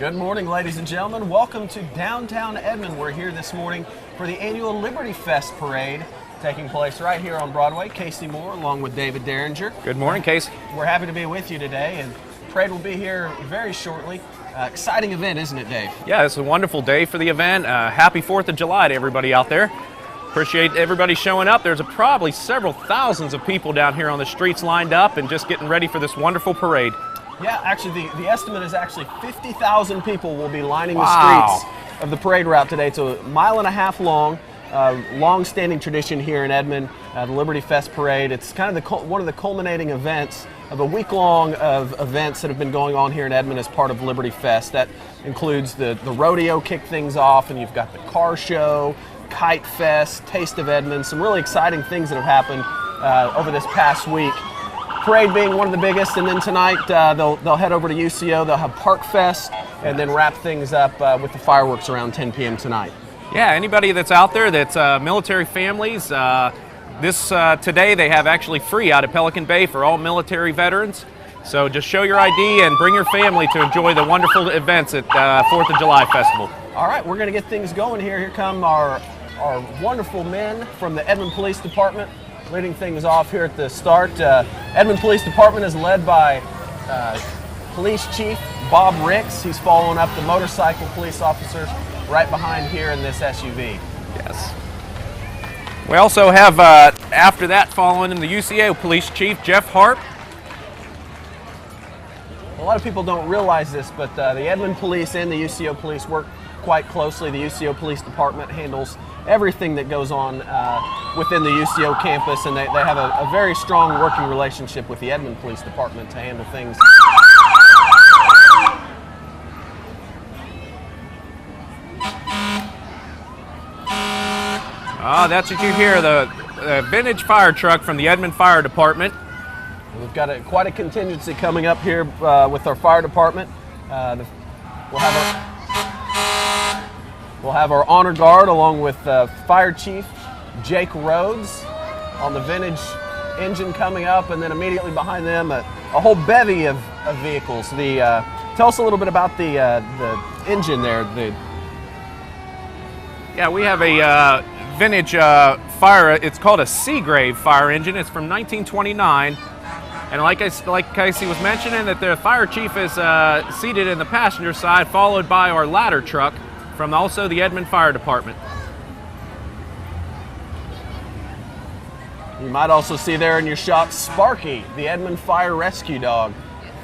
Good morning, ladies and gentlemen. Welcome to downtown Edmond. We're here this morning for the annual LibertyFest Parade taking place right here on Broadway. Casey Moore along with David Derringer. Good morning, Casey. We're happy to be with you today, and the parade will be here very shortly. Exciting event, isn't it, Dave? Yeah, it's a wonderful day for the event. Happy 4th of July to everybody out there. Appreciate everybody showing up. There's probably several thousands of people down here on the streets lined up and just getting ready for this wonderful parade. Yeah, actually, the estimate is actually 50,000 people will be lining the streets of the parade route today. It's a mile-and-a-half long, long-standing tradition here in Edmond, the LibertyFest Parade. It's kind of one of the culminating events of a week-long of events that have been going on here in Edmond as part of LibertyFest. That includes the rodeo kick things off, and you've got the car show, Kite Fest, Taste of Edmond, some really exciting things that have happened over this past week. Parade being one of the biggest, and then tonight they'll head over to UCO. They'll have Park Fest, and then wrap things up with the fireworks around 10 p.m. tonight. Yeah, anybody that's out there that's military families, today they have actually free out at Pelican Bay for all military veterans. So just show your ID and bring your family to enjoy the wonderful events at 4th of July Festival. All right, we're going to get things going here. Here come our wonderful men from the Edmond Police Department, leading things off here at the start. Edmond Police Department is led by Police Chief Bob Ricks. He's following up the motorcycle police officers right behind here in this SUV. Yes. We also have, after that, following him, the UCO Police Chief Jeff Hart. A lot of people don't realize this, but the Edmond Police and the UCO Police work quite closely. The UCO Police Department handles everything that goes on within the UCO campus, and they have a very strong working relationship with the Edmond Police Department to handle things. That's what you hear, the vintage fire truck from the Edmond Fire Department. We've got quite a contingency coming up here with our fire department. We'll have our honor guard along with Fire Chief Jake Rhodes on the vintage engine coming up, and then immediately behind them a whole bevy of vehicles. Tell us a little bit about the engine there. Yeah, we have a vintage fire. It's called a Seagrave fire engine. It's from 1929. And like Casey was mentioning, that the fire chief is seated in the passenger side, followed by our ladder truck from also the Edmond Fire Department. You might also see there in your shot Sparky, the Edmond Fire Rescue Dog.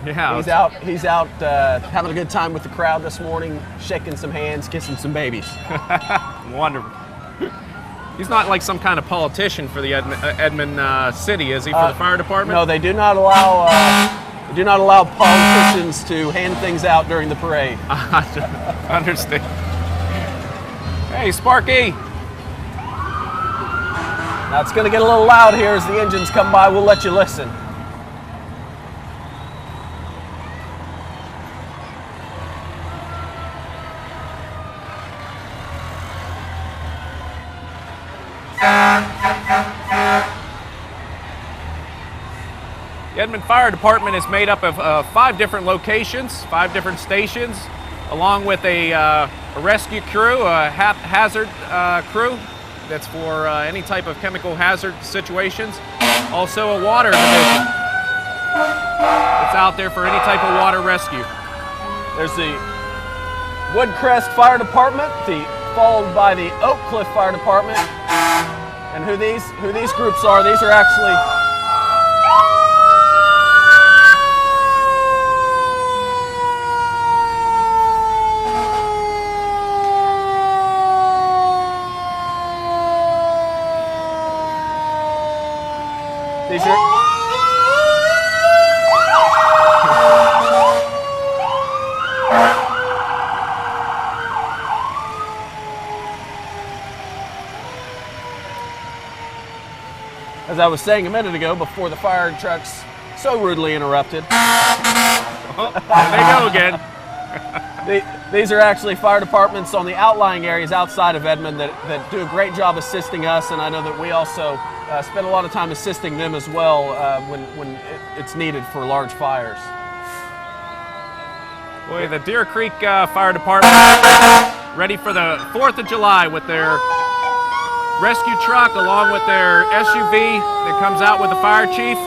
Yeah, he's out having a good time with the crowd this morning, shaking some hands, kissing some babies. Wonderful. He's not like some kind of politician for the Edmond City, is he, for the fire department? No, they do not allow politicians to hand things out during the parade. Understand. Hey, Sparky. Now it's going to get a little loud here as the engines come by. We'll let you listen. The Edmond Fire Department is made up of 5 different locations, 5 different stations, along with a rescue crew, a hazard crew that's for any type of chemical hazard situations. Also a water division. It's out there for any type of water rescue. There's the Woodcrest Fire Department, followed by the Oak Cliff Fire Department. And who these groups are, these are actually as I was saying a minute ago, before the fire trucks so rudely interrupted. Oh, there they go again. These are actually fire departments on the outlying areas outside of Edmond that do a great job assisting us, and I know that we also spend a lot of time assisting them as well when it's needed for large fires. Boy, the Deer Creek Fire Department ready for the 4th of July with their rescue truck along with their SUV that comes out with the fire chief.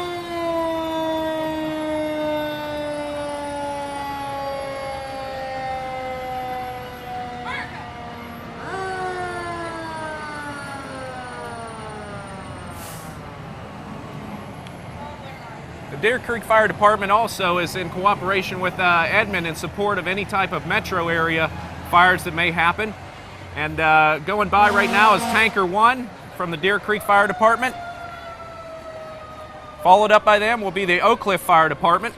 The Deer Creek Fire Department also is in cooperation with Edmond in support of any type of metro area fires that may happen. And going by right now is Tanker 1 from the Deer Creek Fire Department. Followed up by them will be the Oak Cliff Fire Department.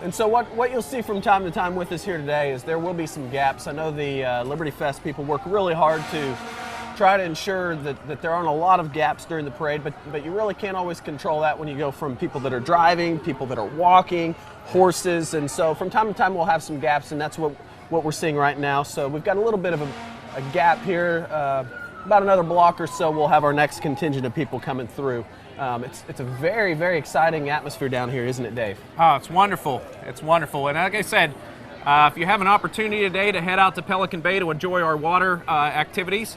And so what you'll see from time to time with us here today is there will be some gaps. I know the Liberty Fest people work really hard to try to ensure that there aren't a lot of gaps during the parade, but you really can't always control that when you go from people that are driving, people that are walking, horses, and so from time to time we'll have some gaps, and that's what we're seeing right now. So we've got a little bit of a gap here. About another block or so we'll have our next contingent of people coming through. It's a very, very exciting atmosphere down here, isn't it, Dave? Oh, it's wonderful. It's wonderful. And like I said, if you have an opportunity today to head out to Pelican Bay to enjoy our water activities,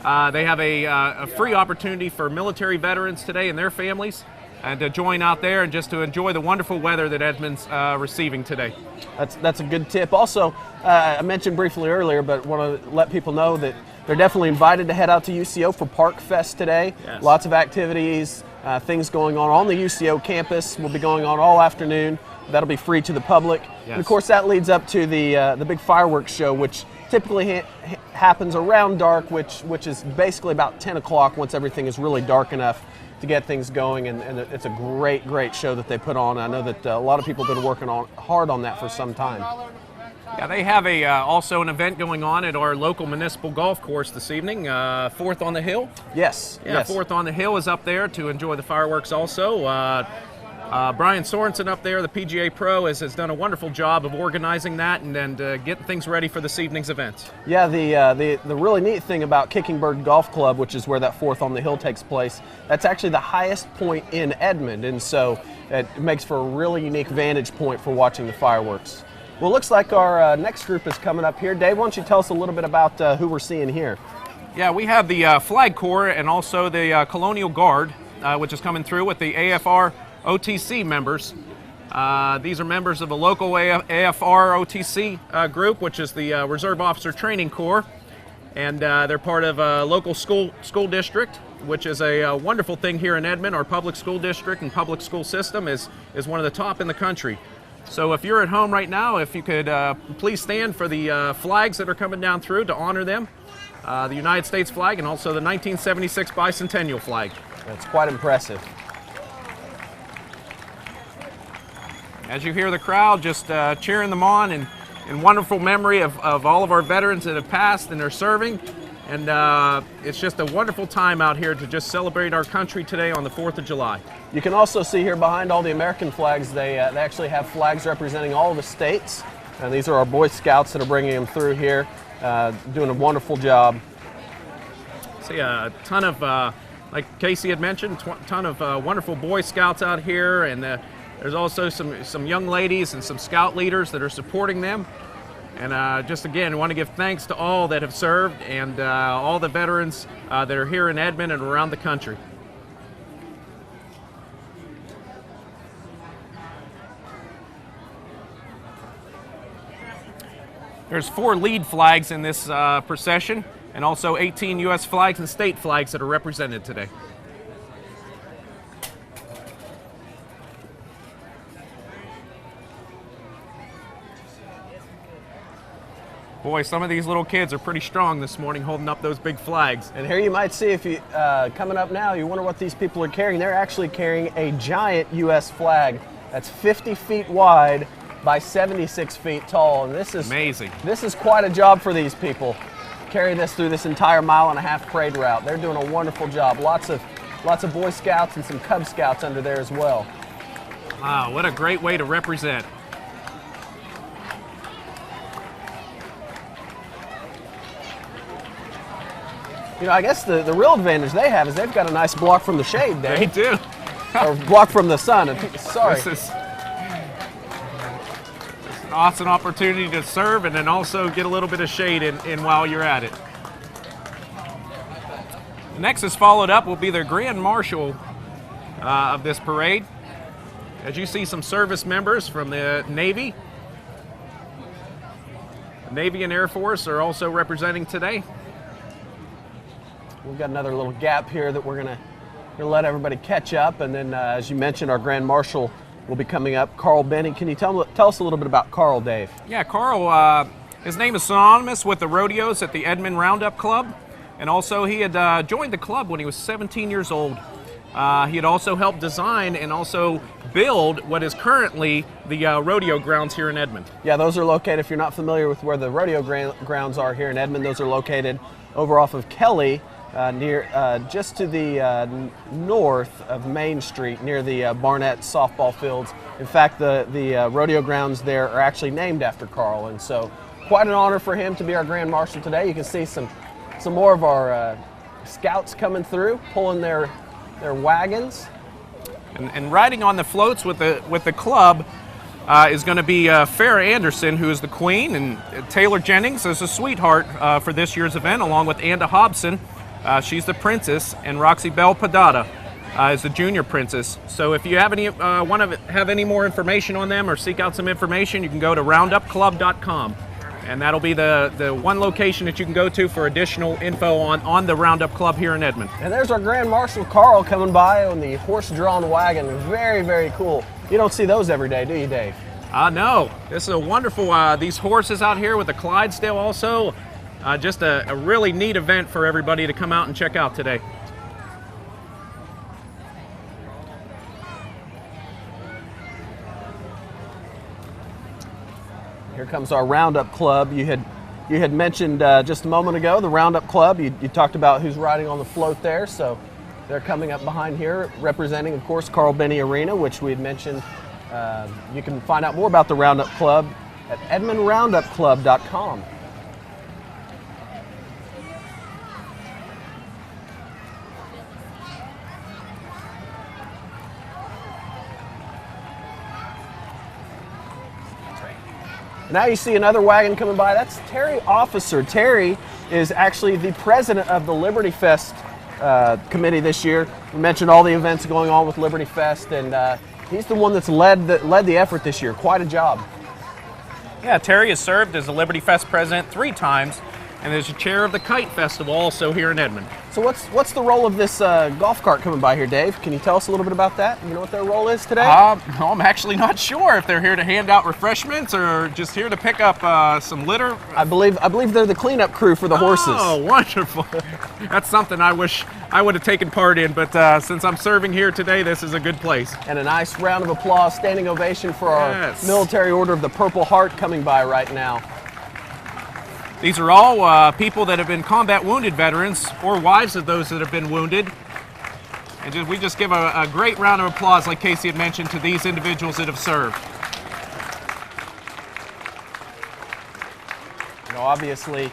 they have a free opportunity for military veterans today and their families and to join out there and just to enjoy the wonderful weather that Edmond's receiving today. That's a good tip. Also, I mentioned briefly earlier, but want to let people know that they're definitely invited to head out to UCO for Park Fest today. Yes. Lots of activities, things going on the UCO campus. Will be going on all afternoon. That'll be free to the public. Yes. And of course, that leads up to the big fireworks show, which typically happens around dark, which is basically about 10 o'clock once everything is really dark enough to get things going, and it's a great show that they put on. I know that a lot of people have been working hard on that for some time. Yeah, they have also an event going on at our local municipal golf course this evening, 4th on the Hill. Yes. Yeah, yes. 4th on the Hill is up there to enjoy the fireworks also. Brian Sorensen up there, the PGA Pro, has done a wonderful job of organizing that and getting things ready for this evening's events. Yeah, the really neat thing about Kickingbird Golf Club, which is where that 4th on the Hill takes place, that's actually the highest point in Edmond, and so it makes for a really unique vantage point for watching the fireworks. Well, looks like our next group is coming up here. Dave, why don't you tell us a little bit about who we're seeing here? Yeah, we have the Flag Corps and also the Colonial Guard, which is coming through with the AFR OTC members. These are members of the local AFR OTC group, which is the Reserve Officer Training Corps, and they're part of a local school district, which is a wonderful thing here in Edmond. Our public school district and public school system is one of the top in the country. So if you're at home right now, if you could please stand for the flags that are coming down through to honor them, the United States flag and also the 1976 bicentennial flag. That's quite impressive. As you hear the crowd just cheering them on in wonderful memory of all of our veterans that have passed and are serving. And it's just a wonderful time out here to just celebrate our country today on the 4th of July. You can also see here behind all the American flags, they actually have flags representing all the states. And these are our Boy Scouts that are bringing them through here, doing a wonderful job. See a ton of, like Casey had mentioned, ton of wonderful Boy Scouts out here, and there's also some young ladies and some scout leaders that are supporting them. And just again, I want to give thanks to all that have served and all the veterans that are here in Edmond and around the country. There's 4 lead flags in this procession, and also 18 U.S. flags and state flags that are represented today. Boy, some of these little kids are pretty strong this morning holding up those big flags. And here you might see, if you coming up now, you wonder what these people are carrying. They're actually carrying a giant U.S. flag that's 50 feet wide by 76 feet tall. And this is amazing. This is quite a job for these people, carrying this through this entire 1.5 mile parade route. They're doing a wonderful job. Lots of Boy Scouts and some Cub Scouts under there as well. Wow, what a great way to represent. You know, I guess the real advantage they have is they've got a nice block from the shade there. They do. Or block from the sun. Sorry. awesome opportunity to serve and then also get a little bit of shade in while you're at it. Next is followed up will be the Grand Marshal of this parade. As you see, some service members from the Navy. The Navy and Air Force are also representing today. We've got another little gap here that we're gonna let everybody catch up, and then as you mentioned, our Grand Marshal will be coming up, Carl Benny. Can you tell us a little bit about Carl, Dave? Yeah, Carl, his name is synonymous with the rodeos at the Edmond Roundup Club, and also he had joined the club when he was 17 years old. He had also helped design and also build what is currently the rodeo grounds here in Edmond. Yeah, those are located, if you're not familiar with where the rodeo grounds are here in Edmond, those are located over off of Kelly, near just to the north of Main Street, near the Barnett softball fields. In fact, the rodeo grounds there are actually named after Carl, and so quite an honor for him to be our Grand Marshal today. You can see some more of our scouts coming through, pulling their wagons. And riding on the floats with the club is going to be Farrah Anderson, who is the queen, and Taylor Jennings is a sweetheart for this year's event, along with Anda Hobson. She's the princess, and Roxy Bell Padada is the junior princess. So if you have want to have any more information on them or seek out some information, you can go to roundupclub.com. And that'll be the one location that you can go to for additional info on the Roundup Club here in Edmond. And there's our Grand Marshal Carl coming by on the horse-drawn wagon. Very, very cool. You don't see those every day, do you, Dave? No. This is a wonderful, these horses out here with the Clydesdale also. Just a really neat event for everybody to come out and check out today. Here comes our Roundup Club. You had mentioned just a moment ago the Roundup Club. You talked about who's riding on the float there, so they're coming up behind here, representing, of course, Carl Benny Arena, which we had mentioned. You can find out more about the Roundup Club at edmondroundupclub.com. Now you see another wagon coming by. That's Terry Officer. Terry is actually the president of the LibertyFest committee this year. We mentioned all the events going on with LibertyFest, and he's the one that's led the effort this year. Quite a job. Yeah, Terry has served as the LibertyFest president 3 times, and is the chair of the Kite Festival also here in Edmond. So what's the role of this golf cart coming by here, Dave? Can you tell us a little bit about that? You know what their role is today? No, I'm actually not sure if they're here to hand out refreshments or just here to pick up some litter. I believe they're the cleanup crew for the horses. Oh, wonderful. That's something I wish I would have taken part in, but since I'm serving here today, this is a good place. And a nice round of applause, standing ovation for our Military Order of the Purple Heart coming by right now. These are all people that have been combat wounded veterans or wives of those that have been wounded. And we just give a great round of applause, like Casey had mentioned, to these individuals that have served. You know, obviously,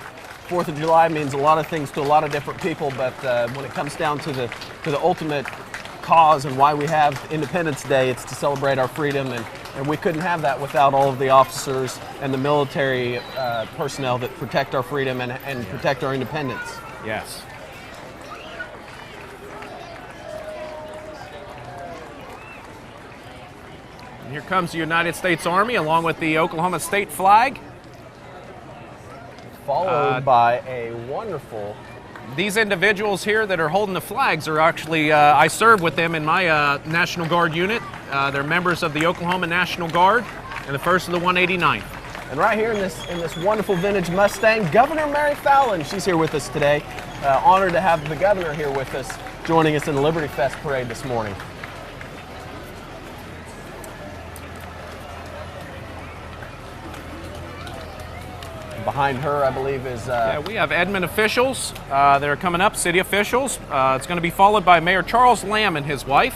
4th of July means a lot of things to a lot of different people, but when it comes down to the ultimate cause and why we have Independence Day, it's to celebrate our freedom, and we couldn't have that without all of the officers and the military personnel that protect our freedom and protect our independence. Yes. And here comes the United States Army along with the Oklahoma state flag. Followed by a wonderful... These individuals here that are holding the flags are actually, I serve with them in my National Guard unit. They're members of the Oklahoma National Guard and the 1st of the 189th. And right here in this wonderful vintage Mustang, Governor Mary Fallon, she's here with us today. Honored to have the governor here with us, joining us in the LibertyFest Parade this morning. Behind her, I believe, is... Yeah, we have Edmond officials that are coming up, city officials. It's going to be followed by Mayor Charles Lamb and his wife.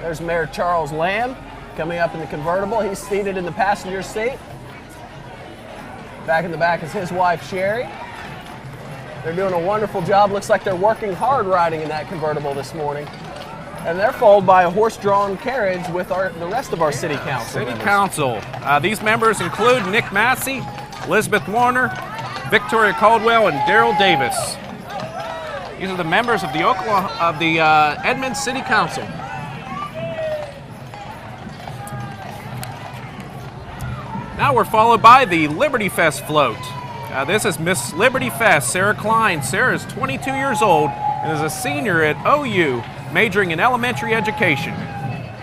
There's Mayor Charles Lamb coming up in the convertible. He's seated in the passenger seat. Back in the back is his wife, Sherry. They're doing a wonderful job. Looks like they're working hard riding in that convertible this morning. And they're followed by a horse-drawn carriage with the rest of our city council City members. Council. These members include Nick Massey, Elizabeth Warner, Victoria Caldwell, and Daryl Davis. These are the members of the Edmond City Council. Now we're followed by the LibertyFest float. This is Miss LibertyFest, Sarah Klein. Sarah is 22 years old and is a senior at OU, majoring in elementary education.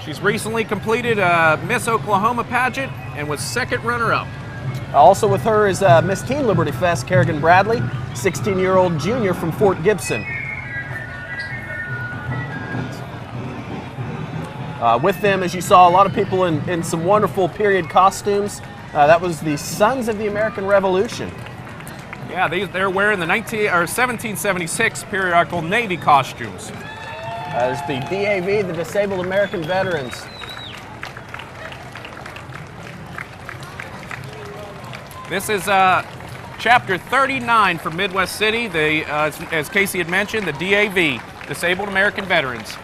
She's recently completed a Miss Oklahoma pageant and was second runner-up. Also with her is Miss Teen LibertyFest, Kerrigan Bradley, 16-year-old junior from Fort Gibson. With them, as you saw, a lot of people in some wonderful period costumes. That was the Sons of the American Revolution. Yeah, they're wearing the 1776 periodical Navy costumes. There's the DAV, the Disabled American Veterans. This is Chapter 39 for Midwest City, as Casey had mentioned, the DAV, Disabled American Veterans.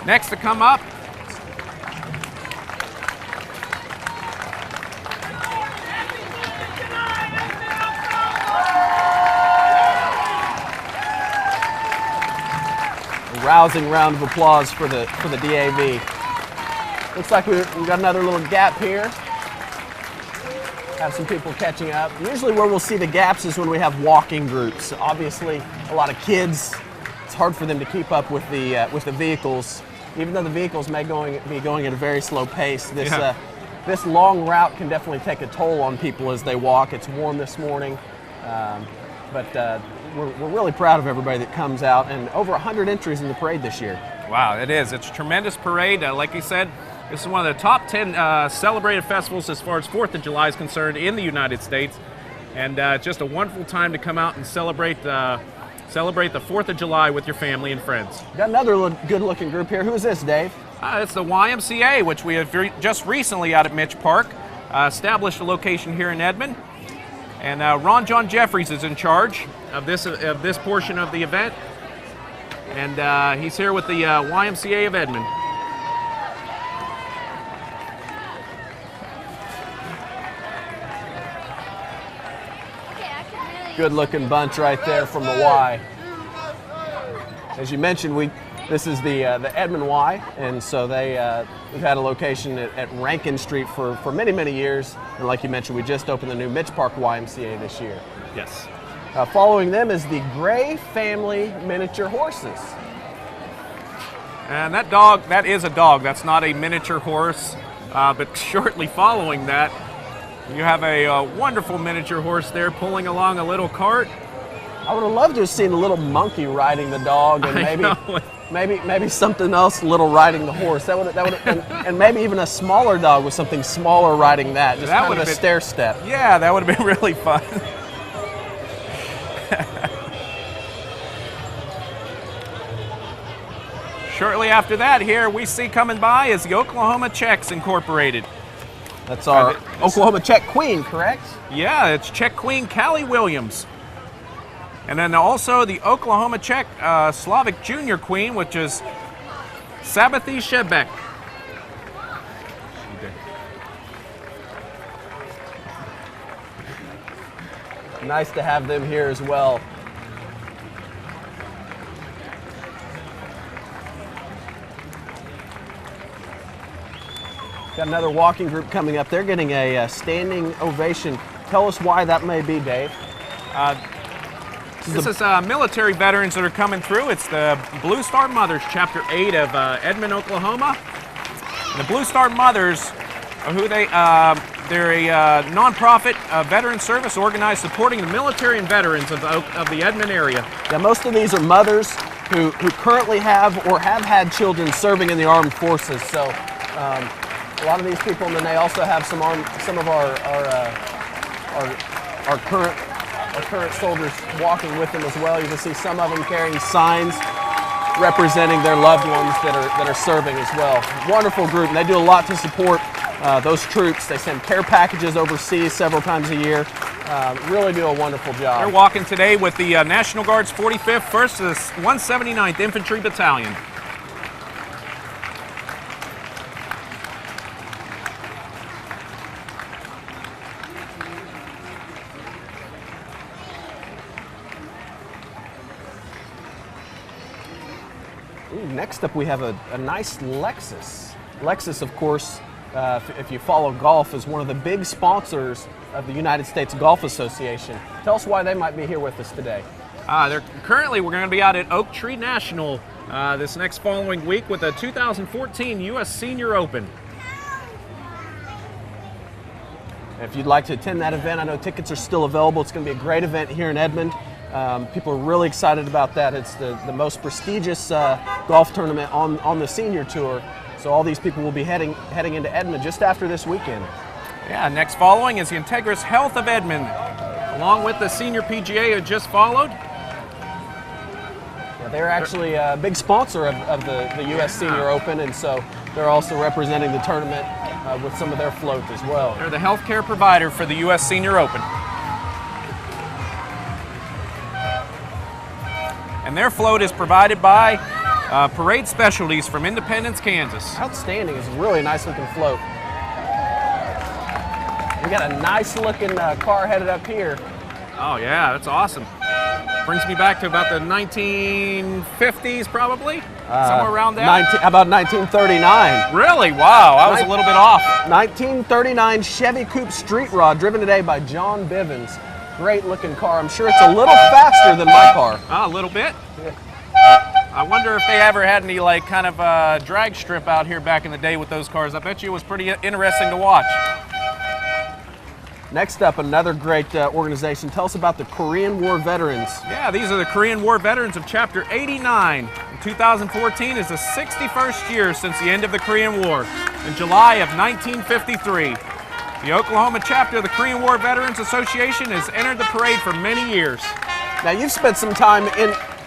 Next to come up, A rousing round of applause for the DAV. Looks like we've got another little gap here. Have some people catching up. Usually where we'll see the gaps is when we have walking groups. Obviously, a lot of kids. It's hard for them to keep up with the vehicles. Even though the vehicles may be going at a very slow pace, this long route can definitely take a toll on people as they walk. It's warm this morning, but we're really proud of everybody that comes out, and over 100 entries in the parade this year. Wow, it is. It's a tremendous parade. Like you said, this is one of the top 10 celebrated festivals as far as 4th of July is concerned in the United States, and just a wonderful time to come out and celebrate the 4th of July with your family and friends. Got another good-looking group here. Who is this, Dave? It's the YMCA, which we have just recently out at Mitch Park established a location here in Edmond, and Ron John Jeffries is in charge of this portion of the event, and he's here with the YMCA of Edmond. Good-looking bunch right there from the Y. As you mentioned, this is the Edmond Y, and so we've had a location at Rankin Street for many, many years. And like you mentioned, we just opened the new Mitch Park YMCA this year. Yes. Following them is the Gray Family Miniature Horses. And that is a dog. That's not a miniature horse. But shortly following that, you have a wonderful miniature horse there pulling along a little cart. I would have loved to have seen a little monkey riding the dog, and maybe something else little riding the horse. That would and maybe even a smaller dog with something smaller riding that. Just kind of a stair step. Yeah, that would have been really fun. Shortly after that, here we see coming by is the Oklahoma Czechs Incorporated. That's our Oklahoma Czech Queen, correct? Yeah, it's Czech Queen Callie Williams. And then also the Oklahoma Czech Slavic Junior Queen, which is Sabathy Shebek. Nice to have them here as well. Got another walking group coming up. They're getting a standing ovation. Tell us why that may be, Dave. This is military veterans that are coming through. It's the Blue Star Mothers, Chapter 8 of Edmond, Oklahoma. And the Blue Star Mothers are they're a nonprofit veteran service organized supporting the military and veterans of the Edmond area. Yeah, most of these are mothers who currently have or have had children serving in the armed forces. So a lot of these people, and then they also have some of our current soldiers walking with them as well. You can see some of them carrying signs representing their loved ones that are serving as well. Wonderful group, and they do a lot to support those troops. They send care packages overseas several times a year. Really do a wonderful job. They're walking today with the National Guard's 45th, 1st to the 179th Infantry Battalion. Ooh, next up we have a nice Lexus. Lexus, of course, if you follow golf, is one of the big sponsors of the United States Golf Association. Tell us why they might be here with us today. We're going to be out at Oak Tree National this next following week with the 2014 U.S. Senior Open. If you'd like to attend that event, I know tickets are still available. It's going to be a great event here in Edmond. People are really excited about that. It's the most prestigious golf tournament on the senior tour. So all these people will be heading into Edmond just after this weekend. Yeah, next following is the Integris Health of Edmond, along with the Senior PGA who just followed. Yeah, they're actually a big sponsor of the U.S. Senior Open, and so they're also representing the tournament with some of their float as well. They're the healthcare provider for the U.S. Senior Open. And their float is provided by Parade Specialties from Independence, Kansas. Outstanding. It's a really nice looking float. We got a nice looking car headed up here. Oh yeah, that's awesome. Brings me back to about the 1950s probably, somewhere around that. How about 1939? Really? Wow, I was a little bit off. 1939 Chevy Coupe Street Rod, driven today by John Bivens. Great looking car. I'm sure it's a little faster than my car. A little bit. Yeah. I wonder if they ever had any like kind of drag strip out here back in the day with those cars. I bet you it was pretty interesting to watch. Next up, another great organization. Tell us about the Korean War veterans. Yeah, these are the Korean War veterans of Chapter 89. 2014 is the 61st year since the end of the Korean War in July of 1953. The Oklahoma chapter of the Korean War Veterans Association has entered the parade for many years. Now, you've spent some time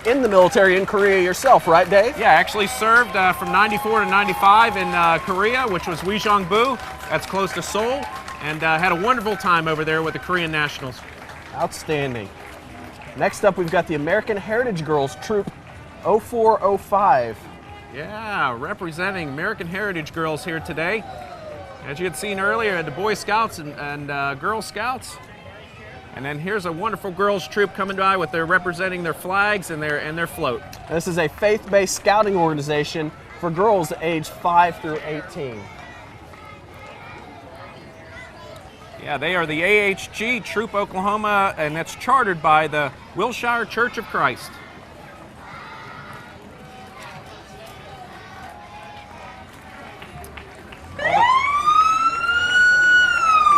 in the military in Korea yourself, right, Dave? Yeah, I actually served from 94 to 95 in Korea, which was Uijeongbu. That's close to Seoul. And had a wonderful time over there with the Korean Nationals. Outstanding. Next up, we've got the American Heritage Girls Troop 0405. Yeah, representing American Heritage Girls here today. As you had seen earlier, the Boy Scouts and Girl Scouts. And then here's a wonderful girls troop coming by with their representing their flags and their float. This is a faith-based scouting organization for girls aged 5 through 18. Yeah, they are the AHG Troop Oklahoma, and that's chartered by the Wilshire Church of Christ.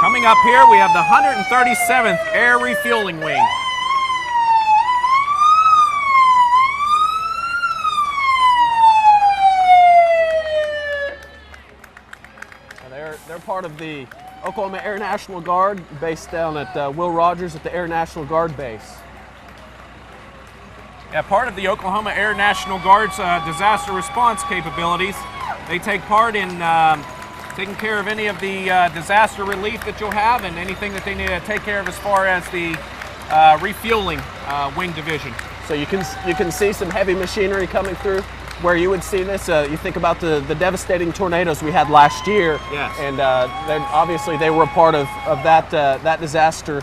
Coming up here, we have the 137th Air Refueling Wing. They're part of the Oklahoma Air National Guard, based down at Will Rogers at the Air National Guard base. Yeah, part of the Oklahoma Air National Guard's disaster response capabilities. They take part in taking care of any of the disaster relief that you'll have and anything that they need to take care of as far as the refueling wing division. So you can see some heavy machinery coming through. Where you would see this, you think about the devastating tornadoes we had last year. Yes. And obviously they were a part of that disaster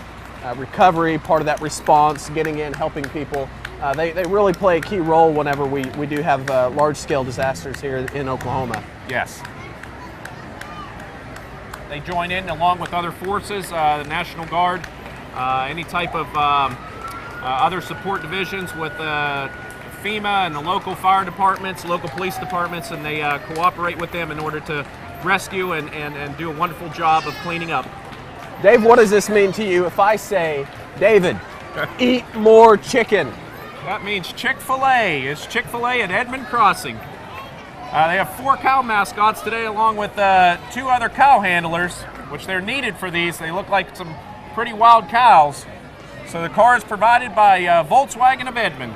recovery, part of that response, getting in, helping people. They really play a key role whenever we do have large-scale disasters here in Oklahoma. Yes. They join in along with other forces, the National Guard, any type of other support divisions with FEMA and the local fire departments, local police departments, and they cooperate with them in order to rescue and do a wonderful job of cleaning up. Dave, what does this mean to you if I say, David, eat more chicken? That means Chick-fil-A. It's Chick-fil-A at Edmond Crossing. They have 4 cow mascots today along with 2 other cow handlers, which they're needed for these. They look like some pretty wild cows. So the car is provided by Volkswagen of Edmond.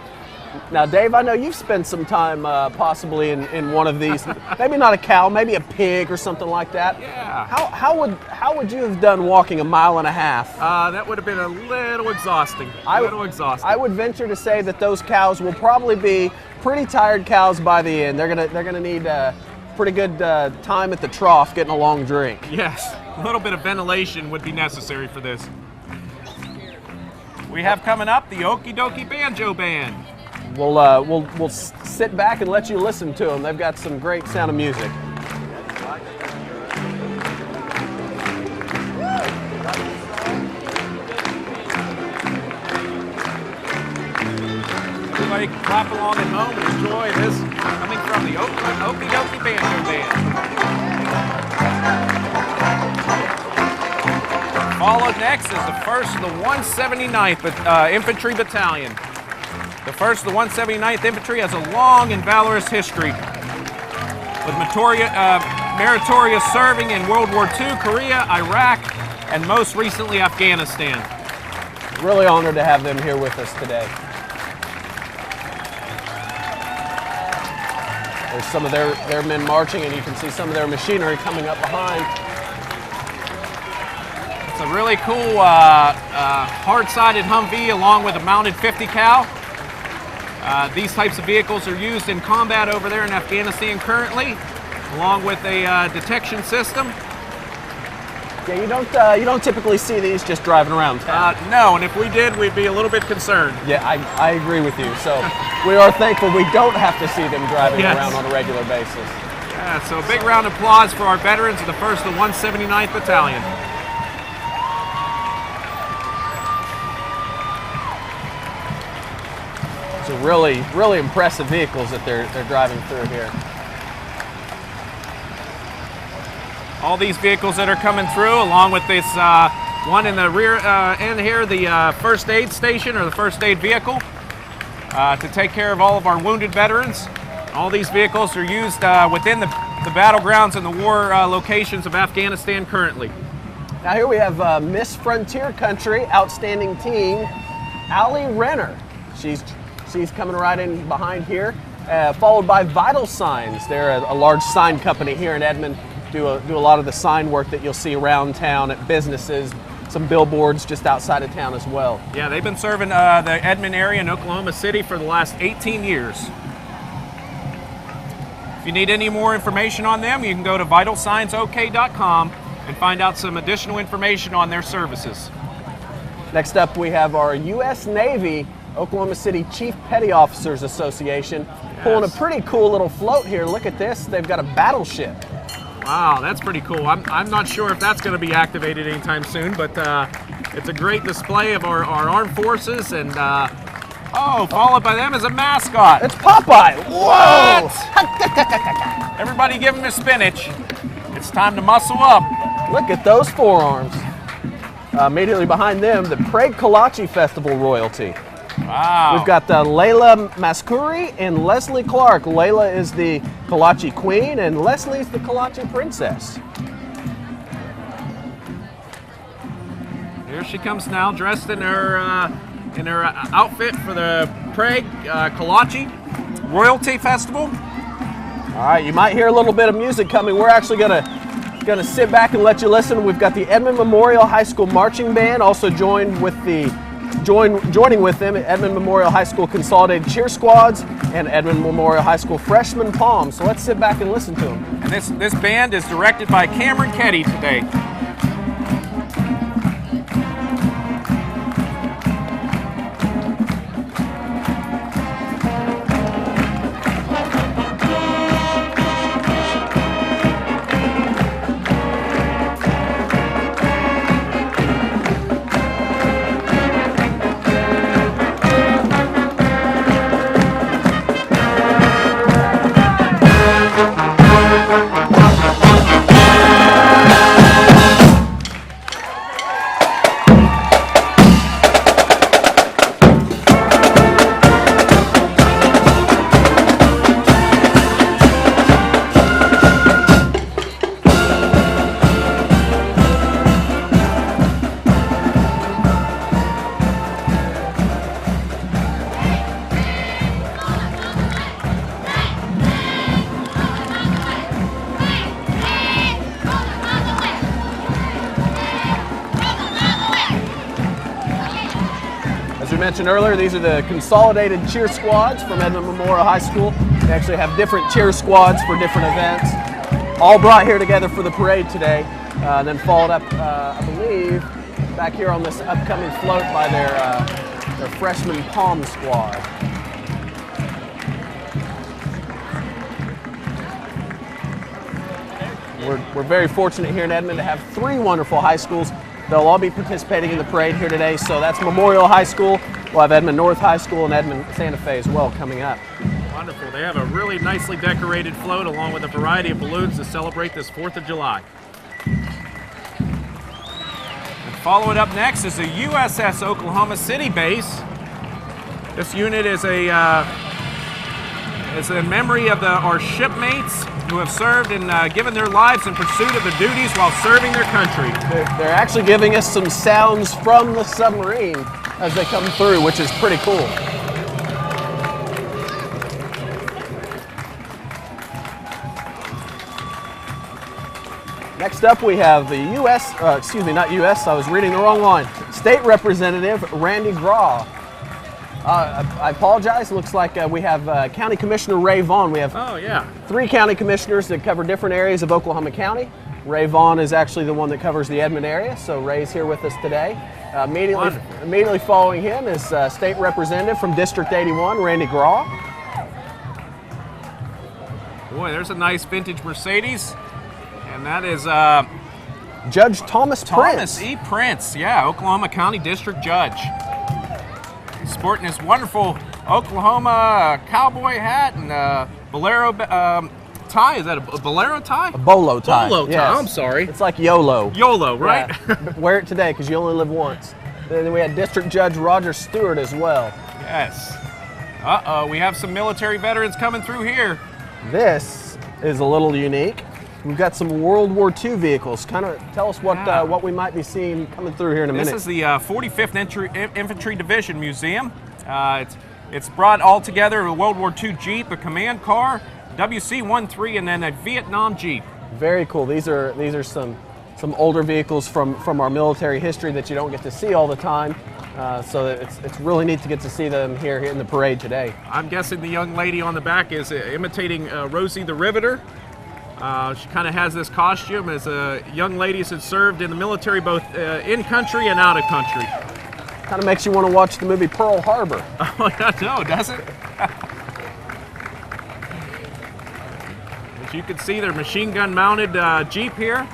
Now, Dave, I know you've spent some time possibly in one of these. Maybe not a cow, maybe a pig or something like that. Yeah. How would you have done walking 1.5 miles? That would have been a little exhausting. I would venture to say that those cows will probably be pretty tired cows by the end. They're gonna need pretty good time at the trough getting a long drink. Yes, a little bit of ventilation would be necessary for this. We have coming up the Okie Dokie Banjo Band. We'll sit back and let you listen to them. They've got some great Sound of Music. Everybody can clap along at home and enjoy this coming from the Okie Dokie Banjo Band. Followed next is the 1st of the 179th Infantry Battalion. The 1st of the 179th Infantry has a long and valorous history, with meritorious serving in World War II, Korea, Iraq, and most recently Afghanistan. Really honored to have them here with us today. There's some of their men marching, and you can see some of their machinery coming up behind. It's a really cool hard-sided Humvee along with a mounted 50 cal. These types of vehicles are used in combat over there in Afghanistan currently, along with a detection system. Yeah, you don't typically see these just driving around town. No, and if we did, we'd be a little bit concerned. Yeah, I agree with you. So we are thankful we don't have to see them driving around on a regular basis. Yeah, so a big round of applause for our veterans of the 1st of the 179th Battalion. So really, really impressive vehicles that they're driving through here. All these vehicles that are coming through, along with this one in the rear end here, the first aid station or the first aid vehicle, to take care of all of our wounded veterans. All these vehicles are used within the battlegrounds and the war locations of Afghanistan currently. Now here we have Miss Frontier Country, outstanding teen, Allie Renner. She's coming right in behind here, followed by Vital Signs. They're a large sign company here in Edmond. Do a lot of the sign work that you'll see around town at businesses, some billboards just outside of town as well. Yeah, they've been serving the Edmond area in Oklahoma City for the last 18 years. If you need any more information on them, you can go to vitalsignsok.com and find out some additional information on their services. Next up, we have our U.S. Navy Oklahoma City Chief Petty Officers Association pulling a pretty cool little float here. Look at this. They've got a battleship. Wow, that's pretty cool. I'm not sure if that's going to be activated anytime soon, but it's a great display of our armed forces, and followed by them is a mascot. It's Popeye. Whoa! What? Everybody give him a spinach. It's time to muscle up. Look at those forearms. Immediately behind them, the Prague Kolache Festival royalty. Wow. We've got Layla Maskuri and Leslie Clark. Layla is the Kolache Queen, and Leslie's the Kolache Princess. Here she comes now, dressed in her outfit for the Prague Kolache Royalty Festival. All right, you might hear a little bit of music coming. We're actually gonna sit back and let you listen. We've got the Edmond Memorial High School Marching Band, also joining with them at Edmond Memorial High School Consolidated Cheer Squads and Edmond Memorial High School Freshman Palms. So let's sit back and listen to them. And this band is directed by Cameron Ketty today. As we mentioned earlier, these are the consolidated cheer squads from Edmond Memorial High School. They actually have different cheer squads for different events, all brought here together for the parade today, then followed up, I believe, back here on this upcoming float by their freshman Palm squad. we're very fortunate here in Edmond to have 3 wonderful high schools. They'll all be participating in the parade here today. So that's Memorial High School. We'll have Edmond North High School and Edmond Santa Fe as well coming up. Wonderful. They have a really nicely decorated float along with a variety of balloons to celebrate this 4th of July. And following up next is the USS Oklahoma City base. This unit is in memory of our shipmates who have served and given their lives in pursuit of their duties while serving their country. They're actually giving us some sounds from the submarine as they come through, which is pretty cool. Next up, we have the I was reading the wrong line. State Representative Randy Graw. I apologize. Looks like we have County Commissioner Ray Vaughn. We have 3 county commissioners that cover different areas of Oklahoma County. Ray Vaughn is actually the one that covers the Edmond area, so Ray's here with us today. Immediately following him is State Representative from District 81, Randy Graw. Boy, there's a nice vintage Mercedes, and that is Judge Thomas Thomas E. Prince, Oklahoma County District Judge. He's sporting this wonderful Oklahoma cowboy hat and bolero tie. Is that a bolero tie? A bolo tie. Bolo tie, yes. I'm sorry. It's like YOLO. YOLO, right? Yeah. Wear it today because you only live once. Then we had District Judge Roger Stewart as well. Yes. We have some military veterans coming through here. This is a little unique. We've got some World War II vehicles. Kind of tell us what we might be seeing coming through here in a minute. This is the 45th Infantry Division Museum. It's brought all together a World War II Jeep, a command car, WC-13, and then a Vietnam Jeep. Very cool. These are some older vehicles from our military history that you don't get to see all the time. So it's really neat to get to see them here in the parade today. I'm guessing the young lady on the back is imitating Rosie the Riveter. She kind of has this costume as young ladies that served in the military both in country and out of country. Kind of makes you want to watch the movie Pearl Harbor. Oh, no, does it? As you can see, their machine gun mounted Jeep here.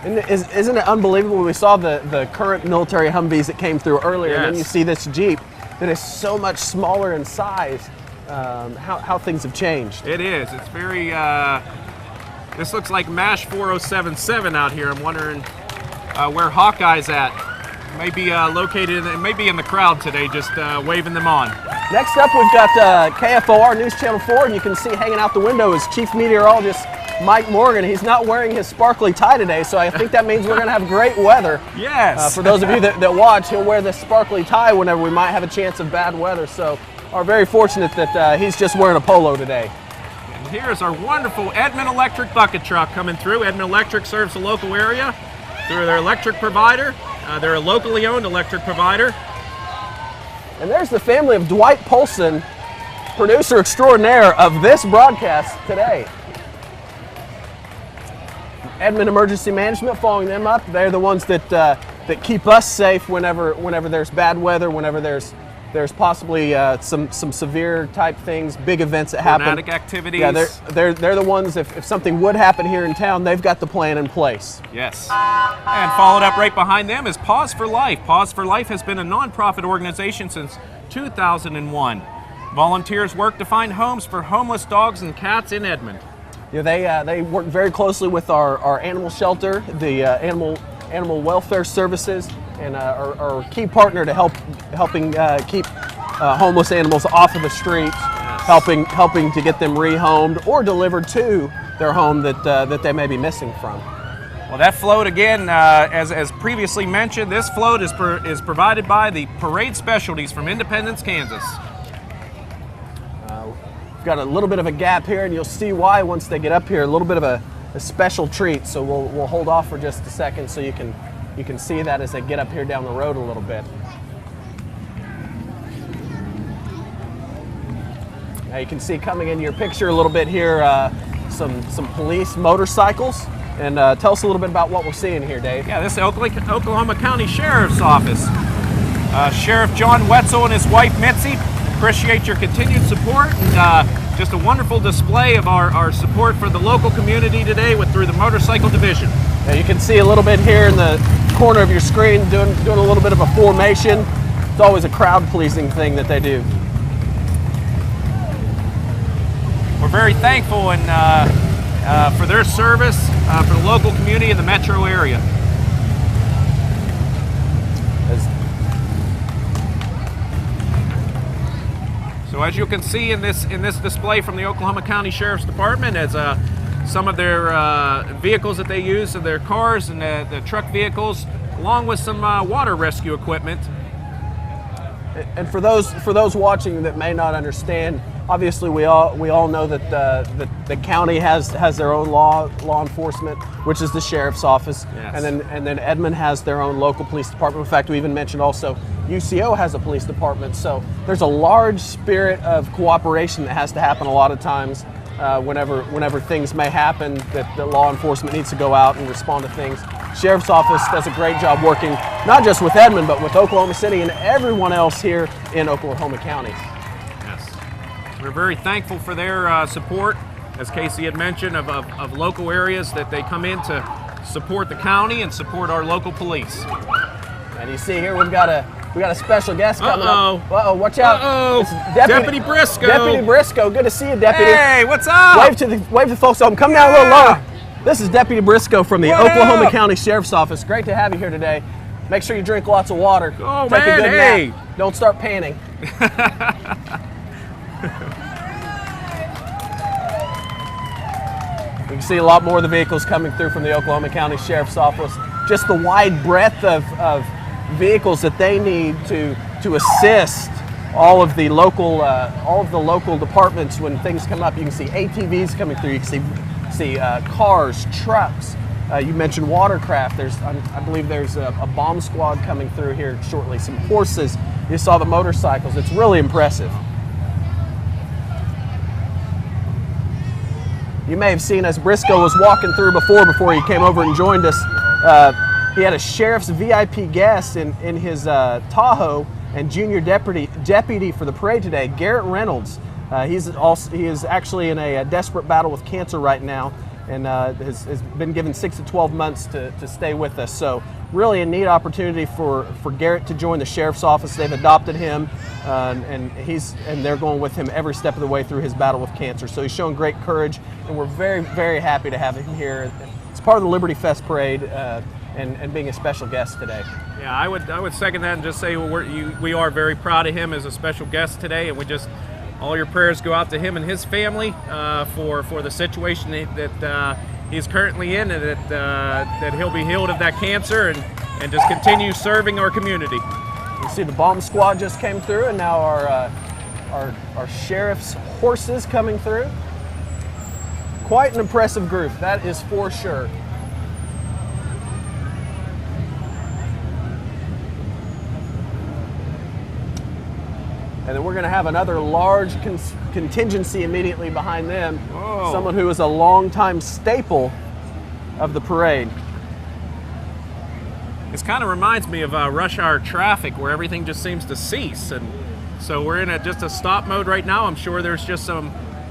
Isn't it unbelievable? We saw the current military Humvees that came through earlier, and then you see this Jeep that is so much smaller in size. How things have changed. It is. It's very... this looks like MASH 4077 out here. I'm wondering where Hawkeye's at. Maybe located, maybe in the crowd today, just waving them on. Next up, we've got KFOR News Channel 4, and you can see hanging out the window is Chief Meteorologist Mike Morgan. He's not wearing his sparkly tie today, so I think that means we're going to have great weather. Yes. For those of you that watch, he'll wear this sparkly tie whenever we might have a chance of bad weather, so are very fortunate that he's just wearing a polo today. And here's our wonderful Edmond Electric bucket truck coming through. Edmond Electric serves the local area through their electric provider. They're a locally owned electric provider. And there's the family of Dwight Polson, producer extraordinaire of this broadcast today. Edmond Emergency Management following them up. They're the ones that keep us safe whenever there's bad weather, whenever there's possibly some severe type things, big events that happen. Dramatic activities. Yeah, they're the ones, if something would happen here in town, they've got the plan in place. Yes. And followed up right behind them is Paws for Life. Paws for Life has been a nonprofit organization since 2001. Volunteers work to find homes for homeless dogs and cats in Edmond. Yeah, they work very closely with our animal shelter, the animal welfare services, and are a key partner to helping keep homeless animals off of the streets, helping to get them rehomed or delivered to their home that they may be missing from. Well, that float again, as previously mentioned, this float is provided by the Parade Specialties from Independence, Kansas. We've got a little bit of a gap here, and you'll see why once they get up here. A little bit of a special treat, so we'll hold off for just a second so you can see that as they get up here down the road a little bit. Now you can see coming in your picture a little bit here some police motorcycles. And tell us a little bit about what we're seeing here, Dave. Yeah, this is the Oklahoma County Sheriff's Office. Sheriff John Wetzel and his wife Mitzi appreciate your continued support and just a wonderful display of our support for the local community today through the motorcycle division. Now you can see a little bit here in the corner of your screen doing a little bit of a formation. It's always a crowd-pleasing thing that they do. We're very thankful for their service for the local community in the metro area. So as you can see in this display from the Oklahoma County Sheriff's Department, as some of their vehicles that they use, of their cars and the truck vehicles, along with some water rescue equipment. And for those watching that may not understand, obviously we all know that the county has their own law enforcement, which is the sheriff's office, yes. and then Edmond has their own local police department. In fact, we even mentioned also UCO has a police department. So there's a large spirit of cooperation that has to happen a lot of times whenever things may happen that the law enforcement needs to go out and respond to things. Sheriff's Office does a great job working not just with Edmond, but with Oklahoma City and everyone else here in Oklahoma County. Yes, we're very thankful for their support, as Casey had mentioned, of local areas that they come in to support the county and support our local police. And you see here we've got a special guest coming up. Uh-oh, watch out. Uh-oh. It's Deputy Briscoe. Deputy Briscoe, good to see you, Deputy. Hey, what's up? Wave to the folks at home. Come down a little lower. This is Deputy Briscoe from the Oklahoma County Sheriff's Office. Great to have you here today. Make sure you drink lots of water. Oh, Take man, a good hey. nap. Don't start panning. You can see a lot more of the vehicles coming through from the Oklahoma County Sheriff's Office. Just the wide breadth of vehicles that they need to assist all of the local departments when things come up. You can see ATVs coming through. You can see cars, trucks. You mentioned watercraft. I believe there's a bomb squad coming through here shortly. Some horses. You saw the motorcycles. It's really impressive. You may have seen as Briscoe was walking through before he came over and joined us. He had a sheriff's VIP guest in his Tahoe and junior deputy for the parade today, Garrett Reynolds. He is actually in a desperate battle with cancer right now, and has been given 6 to 12 months to stay with us. So really a neat opportunity for Garrett to join the sheriff's office. They've adopted him, and they're going with him every step of the way through his battle with cancer. So he's showing great courage, and we're very, very happy to have him here. It's part of the LibertyFest Parade and being a special guest today. Yeah, I would second that and just say we are very proud of him as a special guest today, and all your prayers go out to him and his family for the situation that he's currently in, and that he'll be healed of that cancer and just continue serving our community. You see the bomb squad just came through, and now our sheriff's horses coming through. Quite an impressive group, that is for sure. And then we're going to have another large contingency immediately behind them. Whoa. Someone who is a longtime staple of the parade. This kind of reminds me of rush hour traffic, where everything just seems to cease, and so we're in just a stop mode right now. I'm sure there's just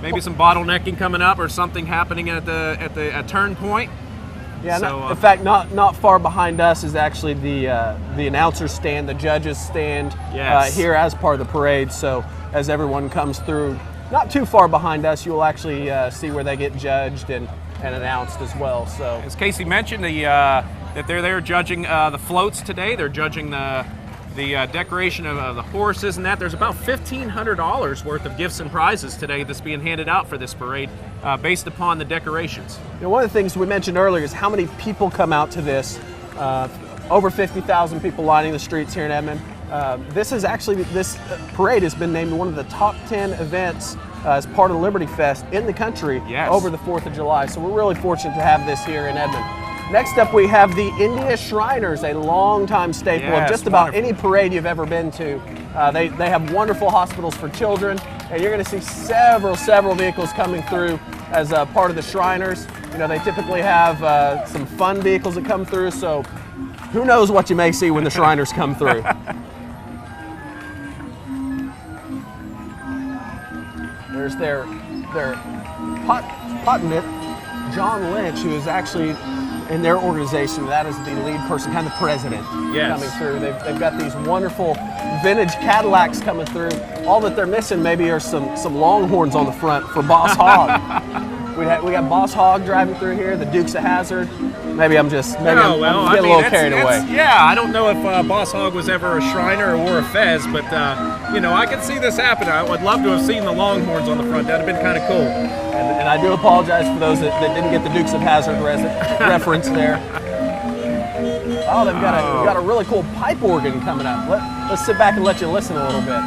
maybe some bottlenecking coming up or something happening at the turn point. Yeah, so, in fact, not far behind us is actually the announcer's stand, the judges' stand, yes. Here as part of the parade. So as everyone comes through, not too far behind us, you'll actually see where they get judged and announced as well. So as Casey mentioned, that they're there judging the floats today. They're judging the decoration of the horses and that. There's about $1,500 worth of gifts and prizes today that's being handed out for this parade based upon the decorations. You know, one of the things we mentioned earlier is how many people come out to this. Over 50,000 people lining the streets here in Edmond. This parade has been named one of the top 10 events as part of LibertyFest in the country. Yes. Over the 4th of July. So we're really fortunate to have this here in Edmond. Next up, we have the India Shriners, a longtime staple of just about any parade you've ever been to. They have wonderful hospitals for children, and you're going to see several vehicles coming through as part of the Shriners. You know, they typically have some fun vehicles that come through, so who knows what you may see when the Shriners come through. There's their their Putnett, John Lynch, who is actually in their organization, that is the lead person, kind of president, coming through. They've got these wonderful vintage Cadillacs coming through. All that they're missing maybe are some Longhorns on the front for Boss Hogg. We got Boss Hogg driving through here, the Dukes of Hazzard. Maybe I'm getting a little carried away. Yeah, I don't know if Boss Hogg was ever a Shriner or a Fez, but you know, I can see this happen. I would love to have seen the Longhorns on the front. That'd have been kind of cool. And I do apologize for those that didn't get the Dukes of Hazzard reference there. Oh, they've got a really cool pipe organ coming up. Let's sit back and let you listen a little bit.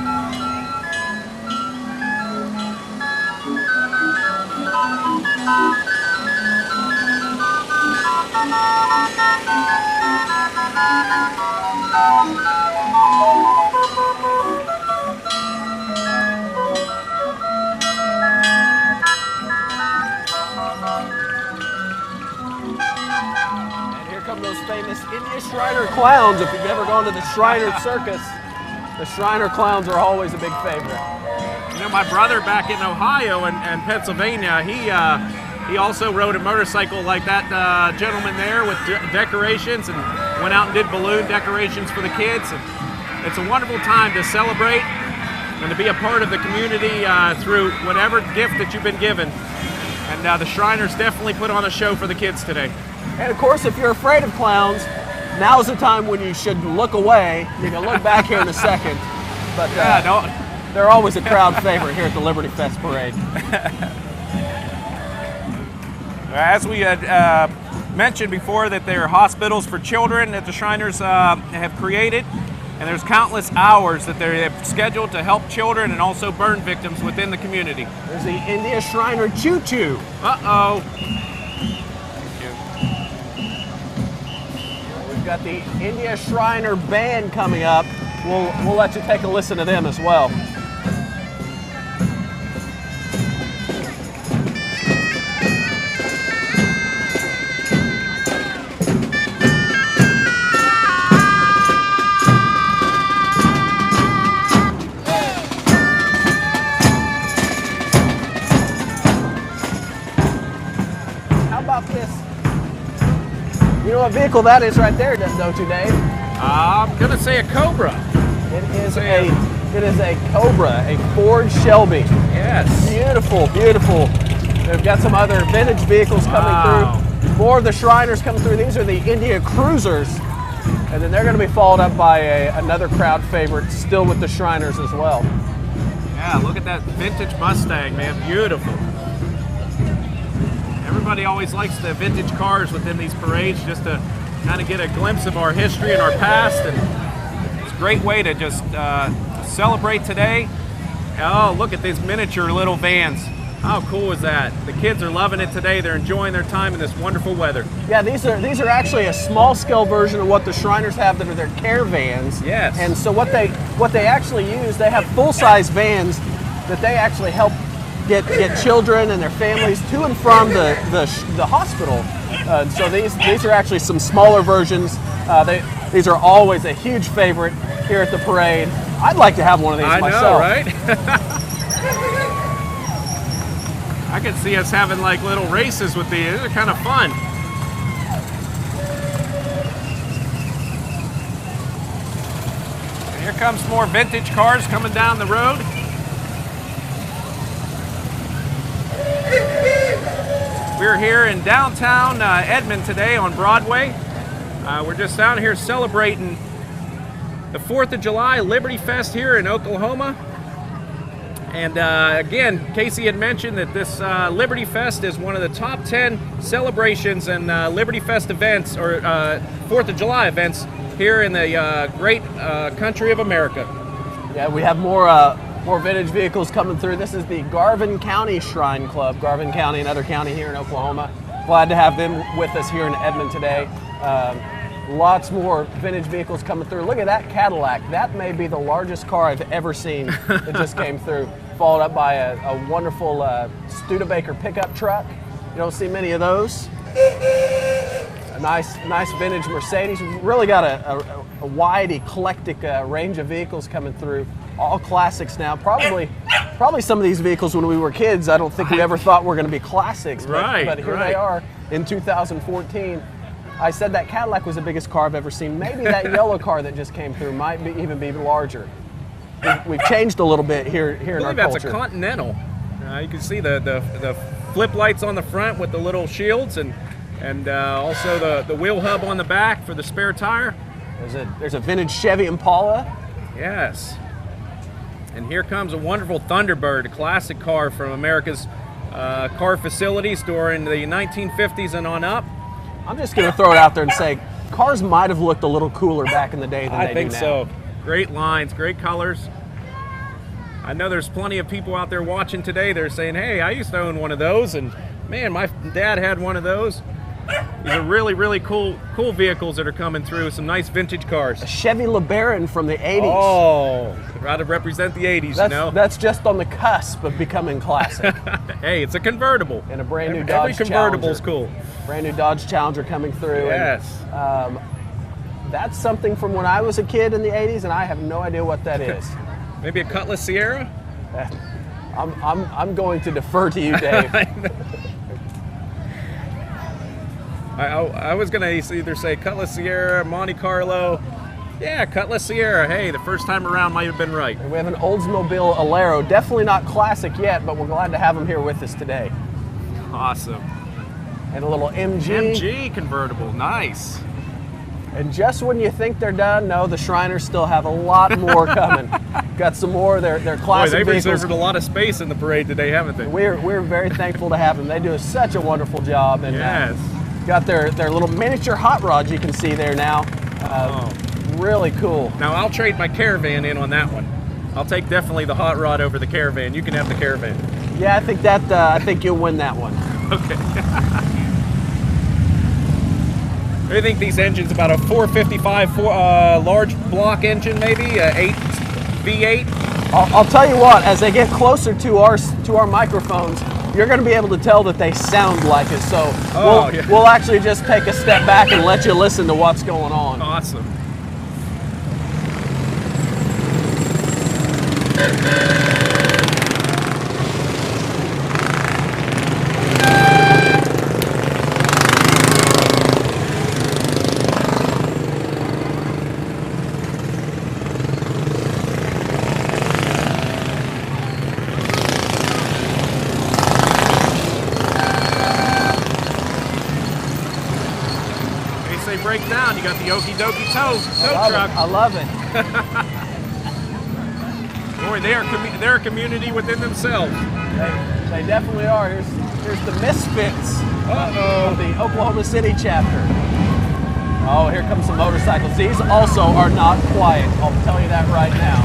Those famous India Shriner clowns. If you've ever gone to the Shriner Circus, the Shriner clowns are always a big favorite. You know, my brother back in Ohio and Pennsylvania, he also rode a motorcycle like that gentleman there with decorations, and went out and did balloon decorations for the kids. And it's a wonderful time to celebrate and to be a part of the community through whatever gift that you've been given. And the Shriners definitely put on a show for the kids today. And of course, if you're afraid of clowns, now's the time when you should look away. You can look back here in a second. But they're always a crowd favorite here at the LibertyFest Parade. As we had mentioned before, that there are hospitals for children that the Shriners have created. And there's countless hours that they have scheduled to help children and also burn victims within the community. There's the India Shriner Choo Choo. Uh-oh. We've got the India Shriner Band coming up. We'll let you take a listen to them as well. How about this? You know what vehicle that is right there, don't you, Dave? I'm gonna say a Cobra. It is a Cobra, a Ford Shelby. Yes. Beautiful, beautiful. They've got some other vintage vehicles coming through. More of the Shriners coming through. These are the India Cruisers. And then they're going to be followed up by another crowd favorite, still with the Shriners as well. Yeah, look at that vintage Mustang, man. Beautiful. Everybody always likes the vintage cars within these parades, just to kind of get a glimpse of our history and our past. And it's a great way to just celebrate today. Oh, look at these miniature little vans. How cool is that? The kids are loving it today. They're enjoying their time in this wonderful weather. Yeah, these are actually a small scale version of what the Shriners have that are their caravans. Yes. And so what they actually use, they have full size vans that they actually help get children and their families to and from the hospital. So these are actually some smaller versions. These are always a huge favorite here at the parade. I'd like to have one of these myself. I know, right? I could see us having like little races with these. They're kind of fun. And here comes more vintage cars coming down the road. We're here in downtown Edmond today on Broadway. We're just down here celebrating the 4th of July LibertyFest here in Oklahoma. And again, Casey had mentioned that this LibertyFest is one of the top 10 celebrations and LibertyFest events, or 4th of July events, here in the great country of America. Yeah, we have more vintage vehicles coming through. This is the Garvin County Shrine Club. Garvin County, another county here in Oklahoma. Glad to have them with us here in Edmond today. Lots more vintage vehicles coming through. Look at that Cadillac. That may be the largest car I've ever seen that just came through. Followed up by a wonderful Studebaker pickup truck. You don't see many of those. A nice vintage Mercedes. We've really got a wide, eclectic range of vehicles coming through. All classics now. Probably Probably some of these vehicles when we were kids, I don't think we ever thought were going to be classics. But here they are in 2014. I said that Cadillac was the biggest car I've ever seen. Maybe that yellow car that just came through might even be larger. We've changed a little bit here in our culture. That's a Continental. You can see the flip lights on the front with the little shields, and also the wheel hub on the back for the spare tire. There's a vintage Chevy Impala. Yes. And here comes a wonderful Thunderbird, a classic car from America's car facilities during the 1950s and on up. I'm just going to throw it out there and say cars might have looked a little cooler back in the day than they do now. I think so. Great lines, great colors. I know there's plenty of people out there watching today. They're saying, hey, I used to own one of those, and man, my dad had one of those. These are really, really cool vehicles that are coming through. Some nice vintage cars. A Chevy LeBaron from the 80s. Oh, rather represent the 80s, you know? That's just on the cusp of becoming classic. Hey, it's a convertible. And a brand new Dodge Challenger. Every convertible's cool. Brand new Dodge Challenger coming through. Yes. And, that's something from when I was a kid in the 80s, and I have no idea what that is. Maybe a Cutlass Sierra? I'm going to defer to you, Dave. I was going to either say Cutlass Sierra, Monte Carlo. Yeah, Cutlass Sierra. Hey, the first time around might have been right. And we have an Oldsmobile Alero. Definitely not classic yet, but we're glad to have him here with us today. Awesome. And a little MG. MG convertible. Nice. And just when you think they're done, no, the Shriners still have a lot more coming. Got some more. They're classic they've vehicles. reserved a lot of space in the parade today, haven't they? We're very thankful to have them. They do such a wonderful job. And yes. Got their little miniature hot rods you can see there now. Really cool. Now I'll trade my Caravan in on that one. I'll take definitely the hot rod over the Caravan. You can have the Caravan. Yeah, I think you'll win that one. Okay. I think these engines about a 455 large block engine, maybe 8 V8. I'll tell you what, as they get closer to our microphones, you're going to be able to tell that they sound like it. So we'll actually just take a step back and let you listen to what's going on. Awesome. Break down. You got the Okie Dokie tow truck. I love it. Boy, they're a community within themselves. They definitely are. Here's the Misfits of the Oklahoma City chapter. Oh, here comes some motorcycles. These also are not quiet. I'll tell you that right now.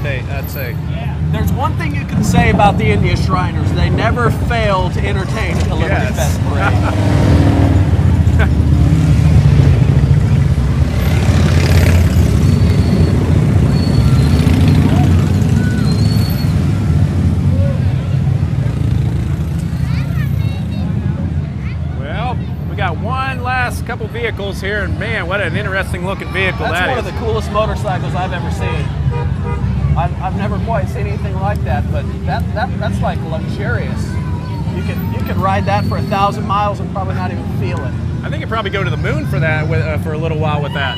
I'd say. There's one thing you can say about the India Shriners. They never fail to entertain at the LibertyFest Parade. Got one last couple vehicles here, and man, what an interesting looking vehicle that is. That's one of the coolest motorcycles I've ever seen. I've never quite seen anything like that, but that's like luxurious. You can ride that for 1,000 miles and probably not even feel it. I think you'd probably go to the moon for that for a little while with that.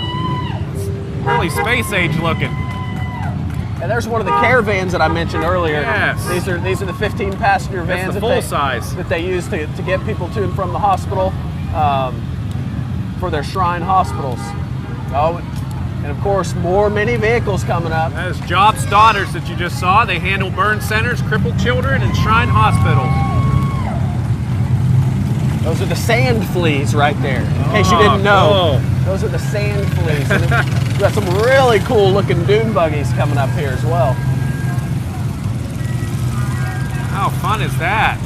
It's really space age looking. And there's one of the Caravans that I mentioned earlier. Yes. These are the 15-passenger vans that they use to get people to and from the hospital for their Shrine hospitals. Oh, And of course, more mini vehicles coming up. That is Jobs' Daughters that you just saw. They handle burn centers, crippled children, and shrine hospitals. Those are the sand fleas right there, in case you didn't know. Cool. Those are the sand fleas. And we've got some really cool looking dune buggies coming up here as well. How fun is that?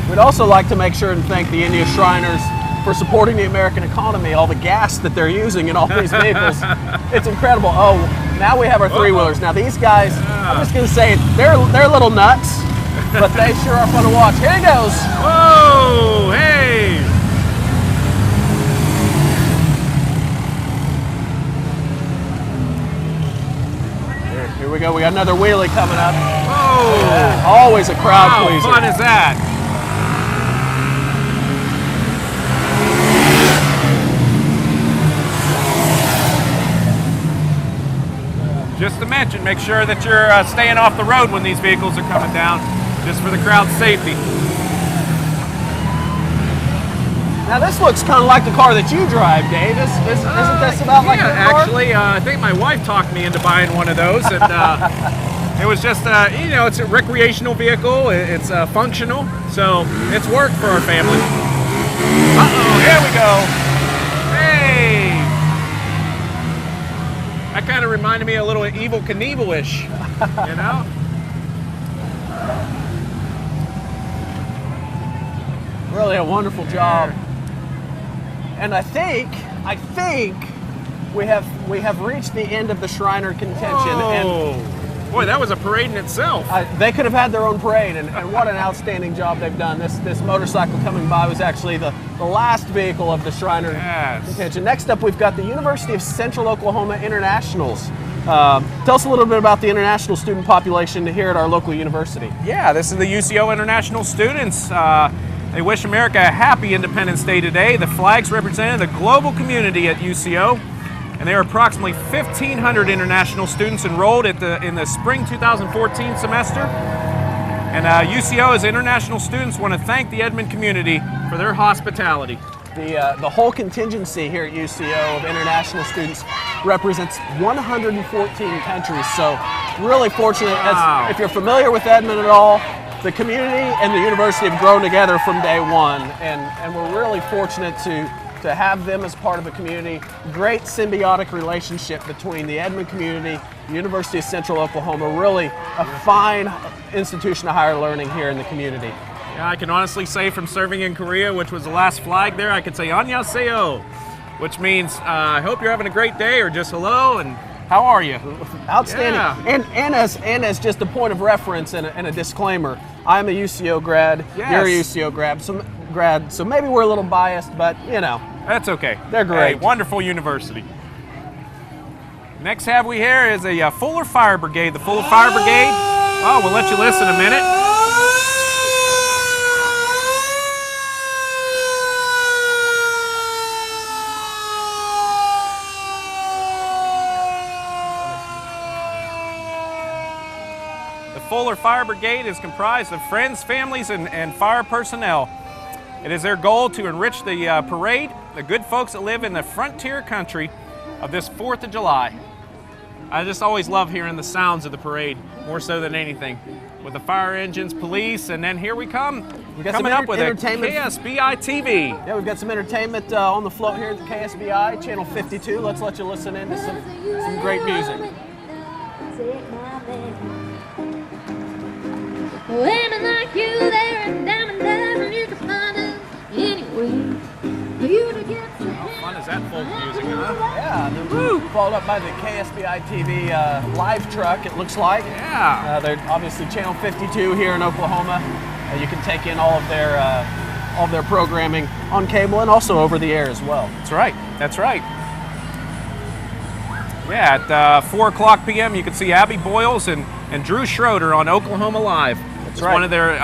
We'd also like to make sure and thank the India Shriners for supporting the American economy, all the gas that they're using in all these vehicles. It's incredible. Oh, now we have our three-wheelers. Now these guys, I'm just gonna say, they're a little nuts, but they sure are fun to watch. Here he goes. Whoa, hey! Here we go, we got another wheelie coming up. Whoa! Yeah, always a crowd pleaser. How fun is that? Just to mention, make sure that you're staying off the road when these vehicles are coming down, just for the crowd's safety. Now this looks kind of like the car that you drive, Dave. Isn't this about like the car? Actually, I think my wife talked me into buying one of those, and it was just, you know, it's a recreational vehicle. It's functional, so it's worked for our family. Uh-oh, here we go. Hey! That kind of reminded me a little Evel Knievel-ish, you know? Really a wonderful job. And I think we have reached the end of the Shriner contention. Whoa. And boy, that was a parade in itself. they could have had their own parade, and what an outstanding job they've done. This motorcycle coming by was actually the last vehicle of the Shriner contention. Next up, we've got the University of Central Oklahoma Internationals. Tell us a little bit about the international student population here at our local university. Yeah, this is the UCO international students. They wish America a happy Independence Day today. The flags represented the global community at UCO, and there are approximately 1,500 international students enrolled in the spring 2014 semester. And UCO, as international students, want to thank the Edmond community for their hospitality. The whole contingency here at UCO of international students represents 114 countries. So really fortunate. Wow. If you're familiar with Edmond at all, the community and the university have grown together from day one, and we're really fortunate to have them as part of the community. Great symbiotic relationship between the Edmond community, the University of Central Oklahoma, really a fine institution of higher learning here in the community. Yeah, I can honestly say from serving in Korea, which was the last flag there, I could say annyeonghaseyo, which means I hope you're having a great day, or just hello, and how are you? Outstanding. Yeah. And as just a point of reference and a disclaimer, I'm a UCO grad, Yes. you're a UCO grad, so maybe we're a little biased, but you know. That's okay. They're great. Hey, wonderful university. Next have we here is a Fuller Fire Brigade. The Fuller Fire Brigade, oh, we'll let you listen a minute. The Fuller Fire Brigade is comprised of friends, families, and fire personnel. It is their goal to enrich the parade, the good folks that live in the frontier country of this 4th of July. I just always love hearing the sounds of the parade, more so than anything. With the fire engines, police, and then here we come, coming up with a KSBI TV. Yeah, we've got some entertainment on the float here at the KSBI, channel 52. Let's let you listen in to some great music. Women like you, they're in diamond dozen, you can find us anywhere. For you to get to How fun is that folk music, huh? Yeah, they're followed up by the KSBI TV live truck, it looks like. Yeah. They're obviously channel 52 here in Oklahoma. You can take in all of their programming on cable and also over the air as well. That's right. That's right. Yeah, at 4 o'clock p.m. you can see Abby Boyles and Drew Schroeder on Oklahoma Live. It's right. one of their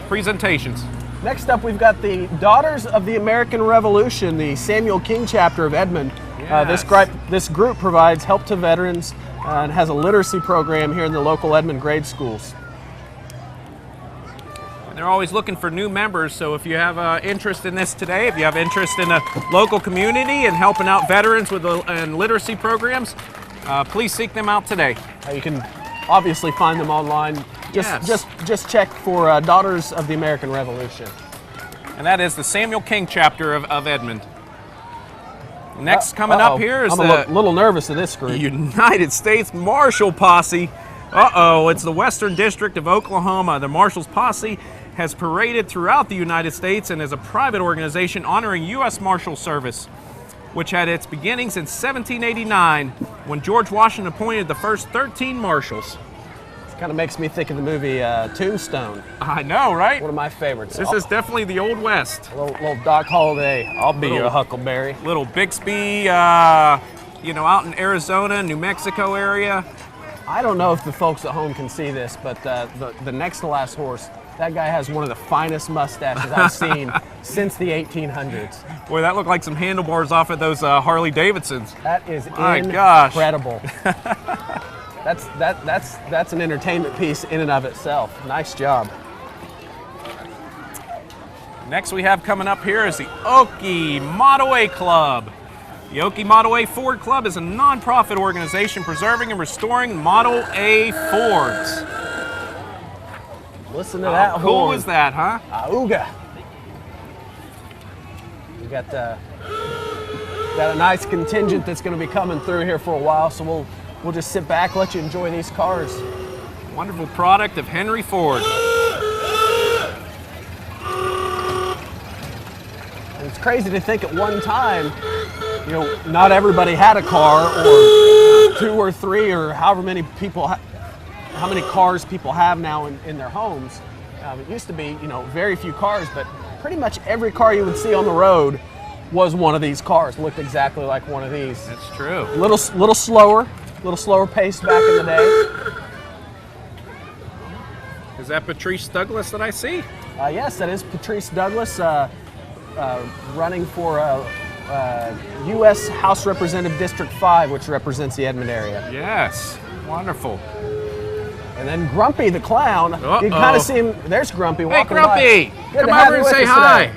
presentations. Next up, we've got the Daughters of the American Revolution, the Samuel King chapter of Edmond, This group provides help to veterans and has a literacy program here in the local Edmond grade schools. They're always looking for new members, so if you have interest in this today, if you have interest in the local community and helping out veterans with and literacy programs, please seek them out today. You can obviously find them online. Just check for Daughters of the American Revolution. And that is the Samuel King chapter of Edmond. Next coming up here is I'm a little nervous of this group. the United States Marshal Posse. It's the Western District of Oklahoma. The Marshal's Posse has paraded throughout the United States and is a private organization honoring U.S. Marshal Service, which had its beginnings in 1789 when George Washington appointed the first 13 marshals. Kind of makes me think of the movie Tombstone. I know, right? One of my favorites. This is definitely the Old West. Little Doc Holliday. I'll be your Huckleberry. Little Bixby, out in Arizona, New Mexico area. I don't know if the folks at home can see this, but the next to last horse, that guy has one of the finest mustaches I've seen since the 1800s. Boy, that looked like some handlebars off of those Harley Davidsons. That is gosh. Incredible. That's an entertainment piece in and of itself. Nice job. Next we have coming up here is the Okie Model A Club. The Okie Model A Ford Club is a non-profit organization preserving and restoring Model A Fords. Listen to that horn. How cool is that, huh? Auga. We got a nice contingent that's going to be coming through here for a while, so we'll just sit back, let you enjoy these cars. Wonderful product of Henry Ford. And it's crazy to think at one time, not everybody had a car, or 2 or 3, or however many people, how many cars people have now in their homes. It used to be, very few cars, but pretty much every car you would see on the road was one of these cars. Looked exactly like one of these. That's true. Little slower pace back in the day. Is that Patrice Douglas that I see? Yes, that is Patrice Douglas, running for U.S. House Representative District 5, which represents the Edmond area. Yes, wonderful. And then Grumpy the clown. You can kind of see him. There's Grumpy walking by. Hey, Grumpy! Come over and say hi.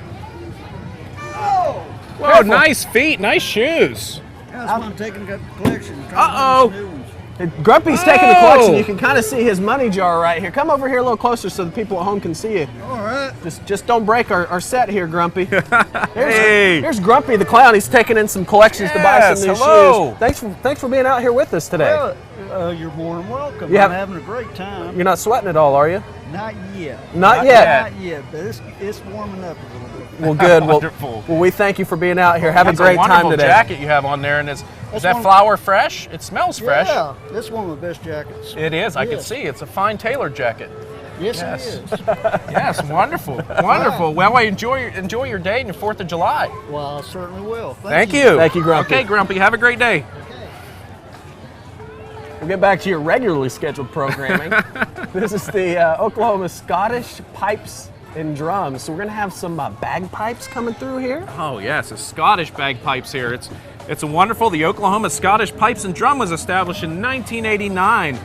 Oh! Whoa, nice feet, nice shoes. That's why I'm taking the collection. Grumpy's taking the collection. You can kind of see his money jar right here. Come over here a little closer so the people at home can see you. All right. Just don't break our set here, Grumpy. Hey. Here's Grumpy the clown. He's taking in some collections to buy some new shoes. Thanks for being out here with us today. Well, you're more than welcome. I'm having a great time. You're not sweating at all, are you? Not yet. Not yet, but it's warming up a little bit. Well, good. Wonderful. Well, we thank you for being out here. Have a great time today. Jacket you have on there, and is that flower fresh? It smells fresh. Yeah, it's one of the best jackets. It is. I can see. It's a fine tailored jacket. Yes, it is. Yes, wonderful, wonderful. Well, enjoy your day and your 4th of July. Well, I certainly will. Thank you. Thank you, Grumpy. Okay, Grumpy. Have a great day. We'll get back to your regularly scheduled programming. This is the Oklahoma Scottish Pipes and Drums. So we're going to have some bagpipes coming through here. Oh, yes, a Scottish bagpipes here. It's a wonderful. The Oklahoma Scottish Pipes and Drum was established in 1989,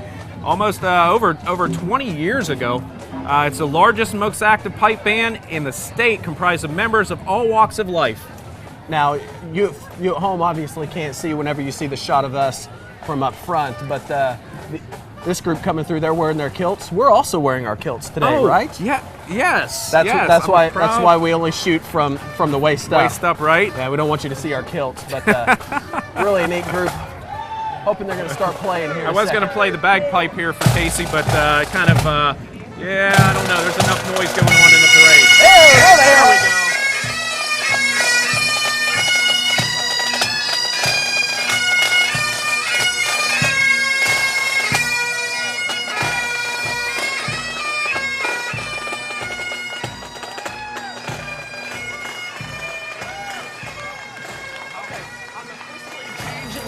almost over 20 years ago. It's the largest and most active pipe band in the state, comprised of members of all walks of life. Now, you at home obviously can't see whenever you see the shot of us from up front, but this group coming through, they're wearing their kilts. We're also wearing our kilts today, right? Yeah. Yes. That's why we only shoot from the waist up. Waist up, right? Yeah, we don't want you to see our kilts, but really a neat group. Hoping they're going to start playing here. I was going to play the bagpipe here for Casey, but I don't know. There's enough noise going on in the parade. Hey, there we go.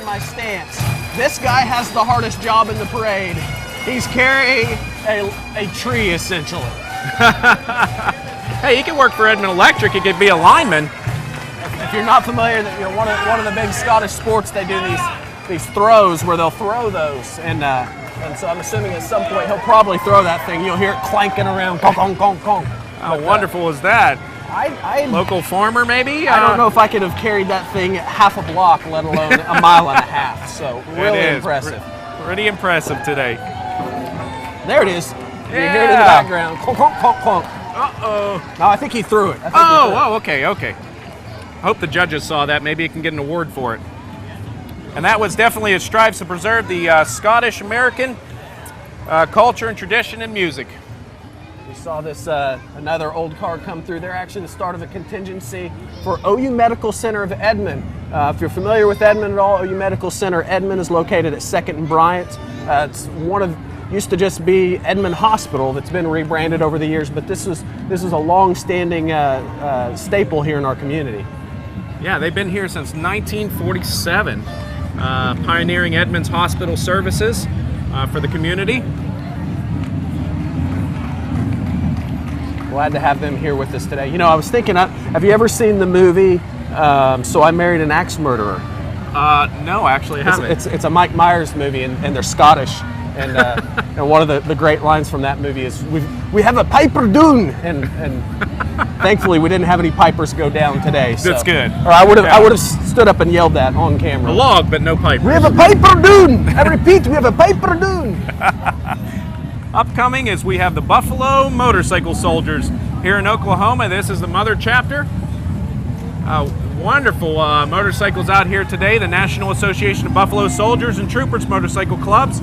My stance. This guy has the hardest job in the parade. He's carrying a tree, essentially. Hey, he can work for Edmond Electric. He could be a lineman. if you're not familiar, one of the big Scottish sports, they do these throws where they'll throw those, and so I'm assuming at some point he'll probably throw that thing. You'll hear it clanking around, conk, conk, conk, conk. How wonderful is that? Local farmer, maybe? I don't know if I could have carried that thing half a block, let alone a mile and a half. So really impressive. Pretty impressive today. There it is. Yeah. You hear it in the background. Clunk, clunk, clunk, clunk. Uh-oh. No, I think he threw it. Okay. I hope the judges saw that. Maybe he can get an award for it. And that was definitely it strives to preserve the Scottish-American culture and tradition and music. We saw this, another old car come through. They're actually the start of a contingency for OU Medical Center of Edmond. If you're familiar with Edmond at all, OU Medical Center Edmond is located at 2nd and Bryant. It's used to just be Edmond Hospital that's been rebranded over the years, but this is a long-standing staple here in our community. Yeah, they've been here since 1947, pioneering Edmond's hospital services for the community. Glad to have them here with us today. You know, I was thinking, have you ever seen the movie So I Married an Axe Murderer? No, actually I haven't. It's a Mike Myers movie, and they're Scottish. And and one of the great lines from that movie is, we have a piper doon, and thankfully we didn't have any pipers go down today. So. That's good. Or I would have stood up and yelled that on camera. A log, but no piper. We have a piper doon. I repeat, we have a piper doon. Upcoming is we have the Buffalo Motorcycle Soldiers here in Oklahoma. This is the mother chapter. Wonderful motorcycles out here today. The National Association of Buffalo Soldiers and Troopers Motorcycle Clubs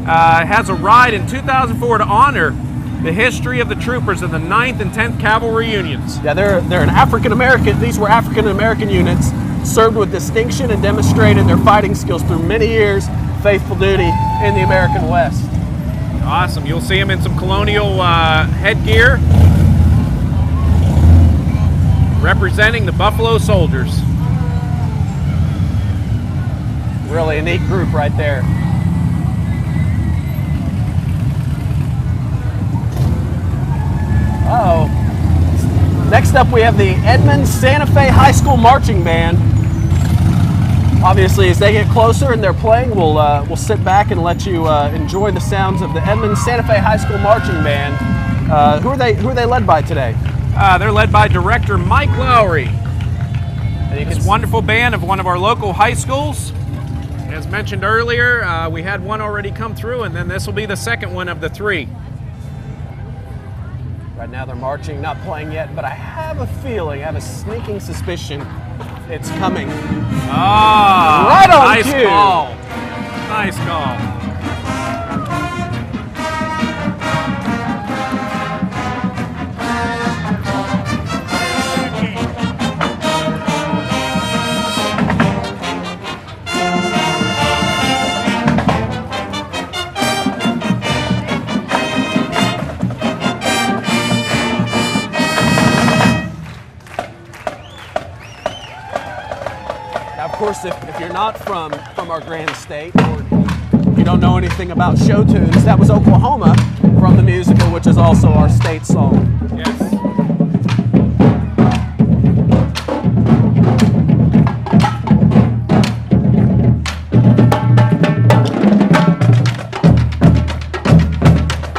has a ride in 2004 to honor the history of the troopers in the 9th and 10th Cavalry Unions. Yeah, they're an African American. These were African American units, served with distinction and demonstrated their fighting skills through many years, faithful duty in the American West. Awesome. You'll see them in some colonial headgear, representing the Buffalo Soldiers. Really a neat group right there. Uh-oh. Next up we have the Edmond Santa Fe High School Marching Band. Obviously, as they get closer and they're playing, we'll sit back and let you enjoy the sounds of the Edmond Santa Fe High School Marching Band. Who are they led by today? They're led by director Mike Lowry. This wonderful band of one of our local high schools. As mentioned earlier, we had one already come through, and then this will be the second one of the 3. Right now they're marching, not playing yet, but I have a feeling, I have a sneaking suspicion it's coming. Ah, right on nice cue. call. Nice call. Of course, if you're not from our grand state, or you don't know anything about show tunes, that was Oklahoma from the musical, which is also our state song. Yes.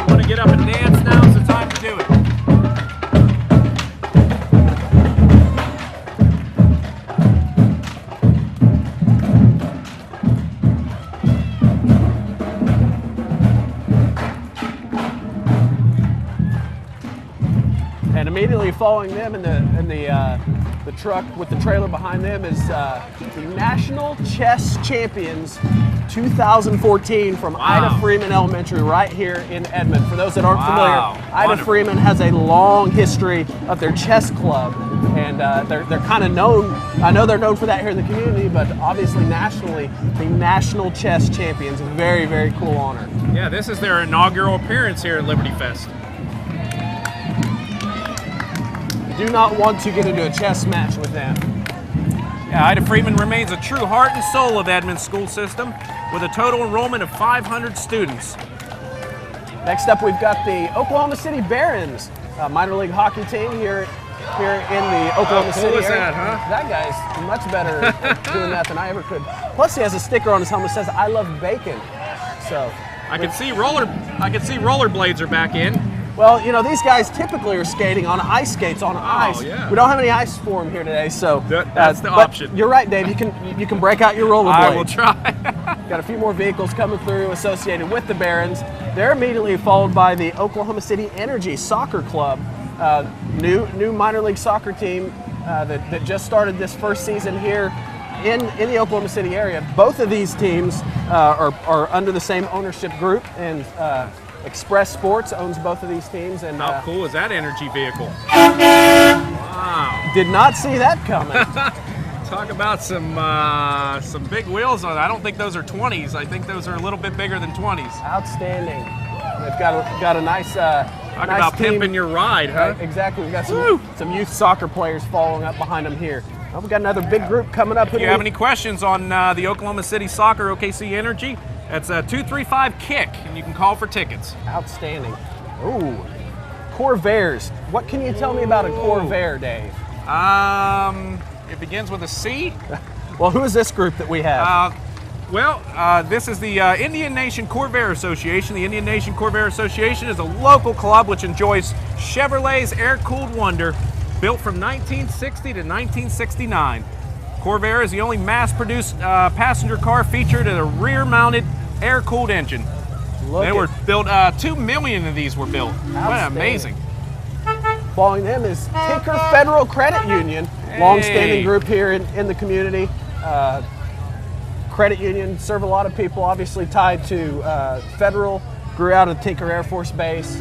Want to get up and dance? Now's the time to do it. And immediately following them in the truck with the trailer behind them is the National Chess Champions 2014 from Ida Freeman Elementary right here in Edmond. For those that aren't familiar, Ida Freeman has a long history of their chess club, and they're kind of known. I know they're known for that here in the community, but obviously nationally, the National Chess Champions. Very, very cool honor. Yeah, this is their inaugural appearance here at LibertyFest. Do not want to get into a chess match with them. Yeah, Ida Freeman remains a true heart and soul of Edmond's school system with a total enrollment of 500 students. Next up, we've got the Oklahoma City Barons, minor league hockey team here here in the Oklahoma cool City is area. that, huh? That guy's much better at doing that than I ever could. Plus, he has a sticker on his helmet that says "I love bacon." So I can see rollerblades are back in. well, you know, these guys typically are skating on ice skates on ice. Yeah. We don't have any ice for them here today, so That's the but option. You're right, Dave. You can break out your rollerblades. I will try. Got a few more vehicles coming through associated with the Barons. They're immediately followed by the Oklahoma City Energy Soccer Club, new minor league soccer team that just started this first season here in the Oklahoma City area. Both of these teams are under the same ownership group, and Express Sports owns both of these teams. And How cool is that energy vehicle? Wow. did not see that coming. Talk about some big wheels on it. I don't think those are 20s. I think those are a little bit bigger than 20s. Outstanding. They've got a nice Talk nice about team. pimping your ride, huh? Exactly. We've got Woo! some youth soccer players following up behind them here. Well, we've got another big group coming up. If you have any questions on the Oklahoma City Soccer OKC Energy, that's 235-KICK, and you can call for tickets. Outstanding. Ooh, Corvairs. What can you tell me about a Corvair, Dave? It begins with a C. Well, who is this group that we have? This is the Indian Nation Corvair Association. The Indian Nation Corvair Association is a local club which enjoys Chevrolet's air-cooled wonder, built from 1960 to 1969. Corvair is the only mass-produced passenger car featured in a rear-mounted air-cooled engine. They were built, 2 million of these were built. What amazing. Following them is Tinker Federal Credit Union, long-standing group here in the community. Credit union serve a lot of people, obviously tied to Federal, grew out of Tinker Air Force Base,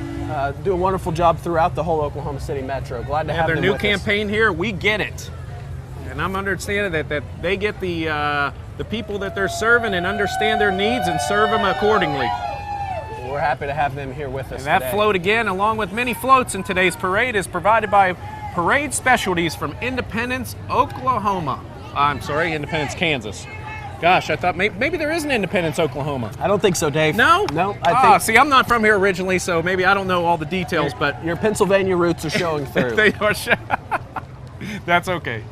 do a wonderful job throughout the whole Oklahoma City metro. Glad to have Their them new with us. campaign here, We Get It. And I'm understanding that they get the people that they're serving and understand their needs and serve them accordingly. We're happy to have them here with us And that today. float, again, along with many floats in today's parade, is provided by Parade Specialties from Independence, Oklahoma. I'm sorry, Independence, Kansas. Gosh, I thought maybe there is an Independence, Oklahoma. I don't think so, Dave. No? No, I think See, I'm not from here originally, so maybe I don't know all the details, but your Pennsylvania roots are showing through. they are. That's okay.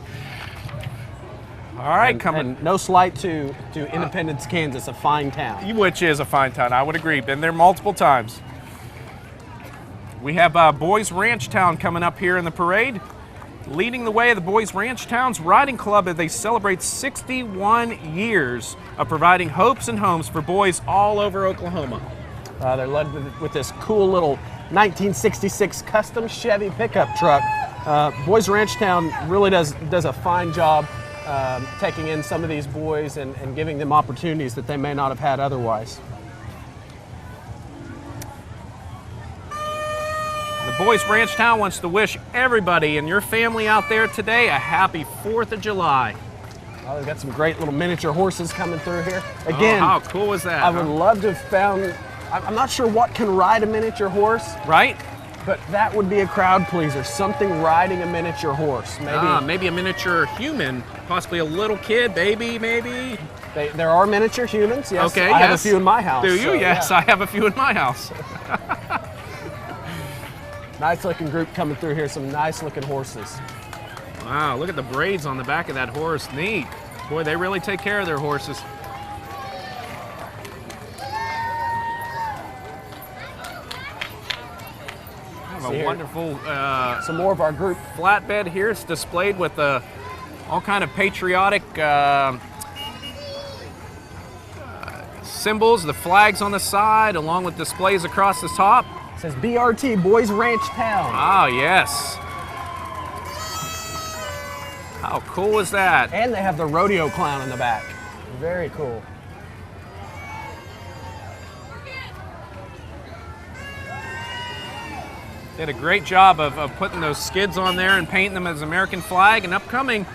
All right, And no slight to Independence, Kansas, a fine town. Which is a fine town, I would agree. Been there multiple times. We have Boys Ranch Town coming up here in the parade. Leading the way of the Boys Ranch Town's Riding Club as they celebrate 61 years of providing hopes and homes for boys all over Oklahoma. They're led with this cool little 1966 custom Chevy pickup truck. Boys Ranch Town really does a fine job taking in some of these boys and giving them opportunities that they may not have had otherwise. The Boys Ranch Town wants to wish everybody and your family out there today a happy 4th of July. Oh, they've got some great little miniature horses coming through here. Again, how cool is that? I would love to have found, I'm not sure what can ride a miniature horse, Right? but that would be a crowd pleaser. Something riding a miniature horse. Maybe a miniature human, possibly a little kid, baby, maybe. There are miniature humans, yes. Okay, I have a yes. few in my house. Do you? so, Yes, yeah. I have a few in my house. Nice looking group coming through here, some nice looking horses. Wow, look at the braids on the back of that horse. Neat. Boy, they really take care of their horses. Have See a here. wonderful Some more of our group. flatbed here. It's displayed with all kind of patriotic symbols, the flags on the side, along with displays across the top. It says BRT, Boys Ranch Town. Ah, yes. How cool is that? And they have the rodeo clown in the back. Very cool. Did a great job of putting those skids on there and painting them as American flag. And upcoming,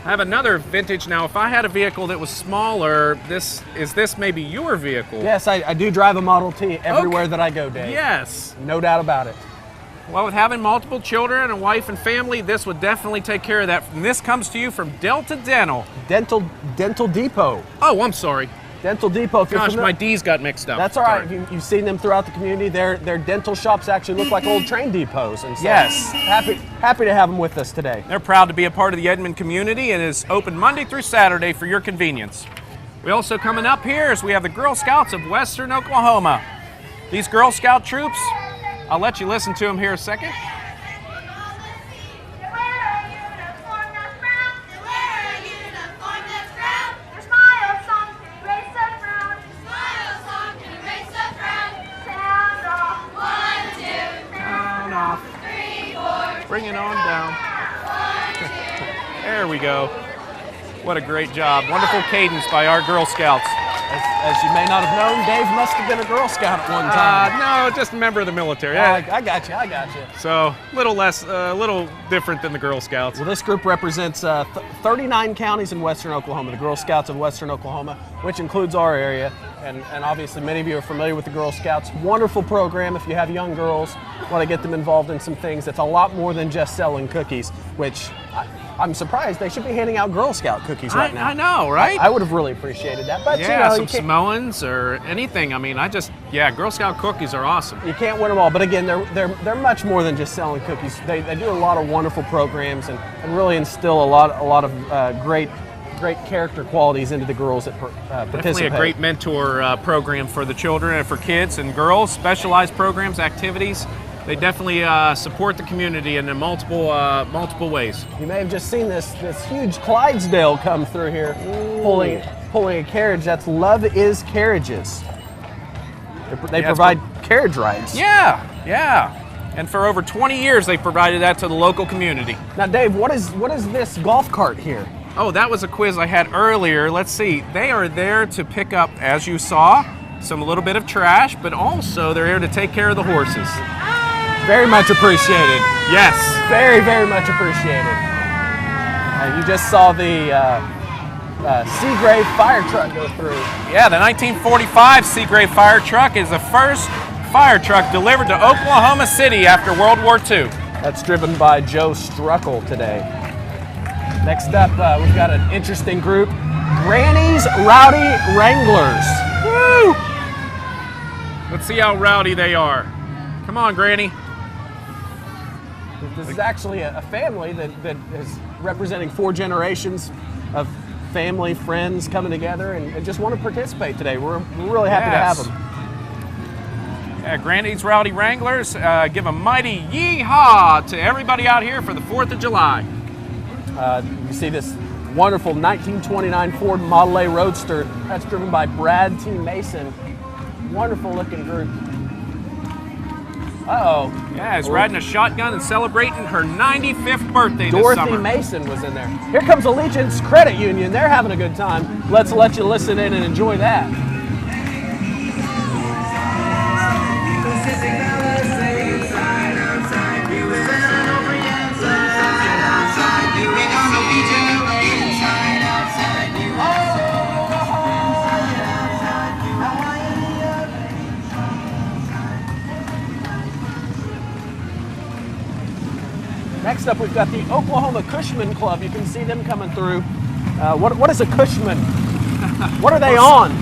I have another vintage. Now, if I had a vehicle that was smaller, is this maybe your vehicle? Yes, I do drive a Model T everywhere Okay. that I go, Dave. Yes. No doubt about it. Well, with having multiple children, a wife and family, this would definitely take care of that. And this comes to you from Delta Dental. Dental Depot. Oh, I'm sorry. Dental Depot. If you're Gosh, familiar- my D's got mixed up. That's all right. Sorry. You've seen them throughout the community. Their dental shops actually look like old train depots. And so Yes. happy to have them with us today. They're proud to be a part of the Edmond community and is open Monday through Saturday for your convenience. We also coming up here is we have the Girl Scouts of Western Oklahoma. These Girl Scout troops, I'll let you listen to them here a second. Bring it on down. There we go. What a great job. Wonderful cadence by our Girl Scouts. As you may not have known, Dave must have been a Girl Scout at one time. No, just a member of the military. I got you. So a little different than the Girl Scouts. Well, this group represents 39 counties in Western Oklahoma, the Girl Scouts of Western Oklahoma, which includes our area. And obviously many of you are familiar with the Girl Scouts. Wonderful program if you have young girls, want to get them involved in some things. It's a lot more than just selling cookies, which I'm surprised they should be handing out Girl Scout cookies right now. I know, right? I would have really appreciated that. But Yeah, you some can't- Samoans or anything. I mean, Girl Scout cookies are awesome. You can't win them all, but again, they're much more than just selling cookies. They do a lot of wonderful programs and really instill a lot of great character qualities into the girls that participate. Definitely a great mentor program for the children and for kids and girls. Specialized programs, activities. They definitely support the community in multiple ways. You may have just seen this huge Clydesdale come through here, pulling a carriage. That's Love Is Carriages. They provide carriage rides. Yeah. And for over 20 years, they provided that to the local community. Now, Dave, what is this golf cart here? Oh, that was a quiz I had earlier. Let's see. They are there to pick up, as you saw, a little bit of trash, but also they're here to take care of the horses. Very much appreciated. Yes. Very, very much appreciated. You just saw the Seagrave fire truck go through. Yeah, the 1945 Seagrave fire truck is the first fire truck delivered to Oklahoma City after World War II. That's driven by Joe Struckle today. Next up, we've got an interesting group, Granny's Rowdy Wranglers. Woo! Let's see how rowdy they are. Come on, Granny. This is actually a family that is representing 4 generations of family, friends coming together and just want to participate today. We're really happy to have them. Yeah, Granny's Rowdy Wranglers, give a mighty yee-haw to everybody out here for the 4th of July. You see this wonderful 1929 Ford Model A Roadster. That's driven by Brad T. Mason. Wonderful looking group. Uh-oh. Yeah, he's riding a shotgun and celebrating her 95th birthday this Dorothy summer. Mason was in there. Here comes Allegiance Credit Union. They're having a good time. Let's let you listen in and enjoy that. Next up, we've got the Oklahoma Cushman Club. You can see them coming through. What is a Cushman? What are they on?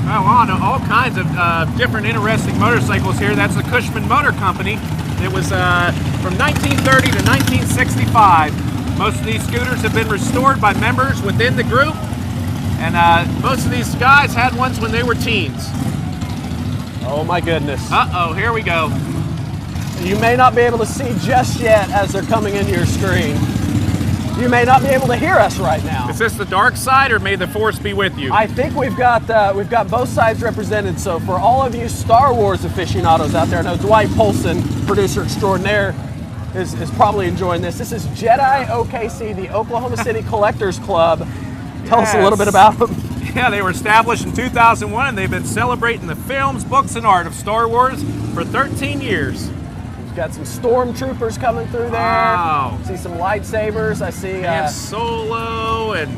Well, on all kinds of different interesting motorcycles here. That's the Cushman Motor Company. It was from 1930 to 1965. Most of these scooters have been restored by members within the group. And most of these guys had ones when they were teens. Oh my goodness. Uh-oh, here we go. You may not be able to see just yet as they're coming into your screen. You may not be able to hear us right now. Is this the dark side, or may the force be with you? I think we've got both sides represented. So for all of you Star Wars aficionados out there, I know Dwight Polson, producer extraordinaire, is probably enjoying this. This is Jedi OKC, the Oklahoma City Collectors Club. Tell us a little bit about them. Yeah, they were established in 2001, and they've been celebrating the films, books, and art of Star Wars for 13 years. Got some stormtroopers coming through there. Wow. See some lightsabers. I see. And Solo and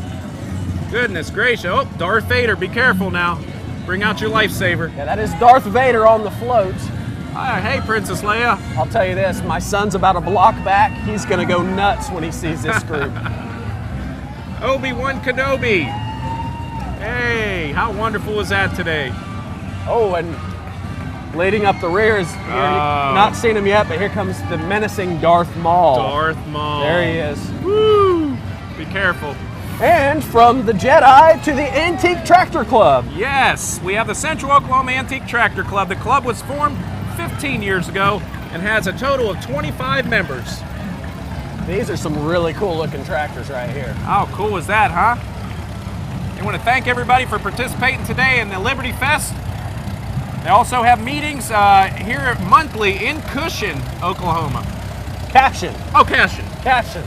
goodness gracious. Oh, Darth Vader, be careful now. Bring out your lifesaver. Yeah, that is Darth Vader on the float. Hey, Princess Leia. I'll tell you this, my son's about a block back. He's going to go nuts when he sees this group. Obi-Wan Kenobi. Hey, how wonderful was that today? Oh, and leading up the rear is, here, not seen him yet, but here comes the menacing Darth Maul. Darth Maul. There he is. Woo! Be careful. And from the Jedi to the Antique Tractor Club. Yes, we have the Central Oklahoma Antique Tractor Club. The club was formed 15 years ago and has a total of 25 members. These are some really cool looking tractors right here. How cool is that, huh? I want to thank everybody for participating today in the Liberty Fest. They also have meetings here monthly in Cushion, Oklahoma. Cashin. Oh, Cashin. Cashin.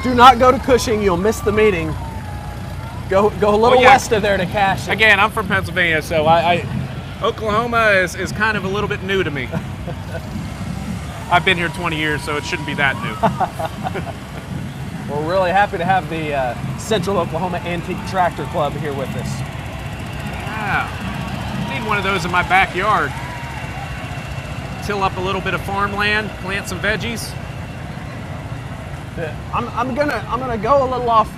Do not go to Cushing, you'll miss the meeting. Go a little west of there to Cashin. Again, I'm from Pennsylvania, so Oklahoma is kind of a little bit new to me. I've been here 20 years, so it shouldn't be that new. We're really happy to have the Central Oklahoma Antique Tractor Club here with us. Yeah, I need one of those in my backyard. Till up a little bit of farmland, plant some veggies. I'm gonna go a little off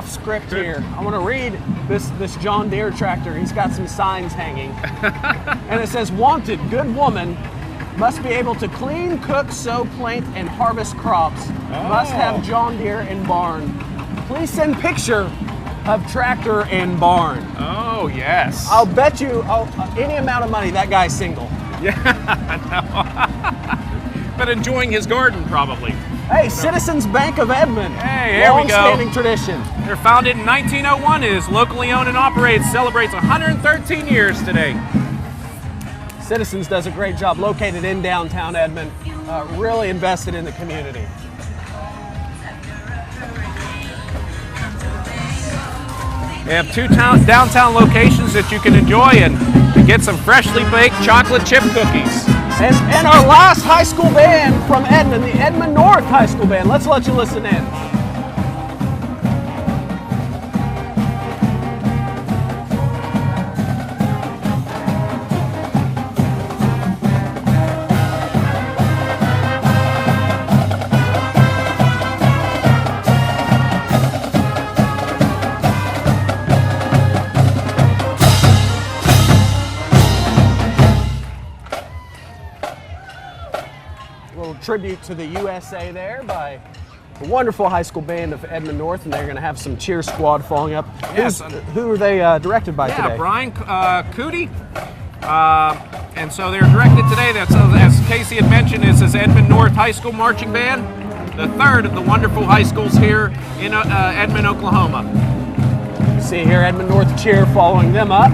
script here. I want to read this John Deere tractor. He's got some signs hanging, and it says, "Wanted, good woman, must be able to clean, cook, sow, plant, and harvest crops. Must have John Deere in barn. Please send picture of tractor and barn." Oh yes. I'll bet you any amount of money that guy's single. Yeah, but enjoying his garden probably. Hey, Citizens Bank of Edmond. Hey, here we go. Long-standing tradition. They're founded in 1901. It is locally owned and operated. Celebrates 113 years today. Citizens does a great job. Located in downtown Edmond, really invested in the community. They have two downtown locations that you can enjoy and get some freshly baked chocolate chip cookies. And our last high school band from Edmond, the Edmond North High School Band. Let's let you listen in. Tribute to the USA there by the wonderful high school band of Edmond North, and they're going to have some cheer squad following up. Yes. Who are they directed by today? Yeah, Brian Cootie. And so they're directed today. That's, as Casey had mentioned, is this Edmond North High School Marching Band, the third of the wonderful high schools here in Edmond, Oklahoma. See here, Edmond North cheer following them up.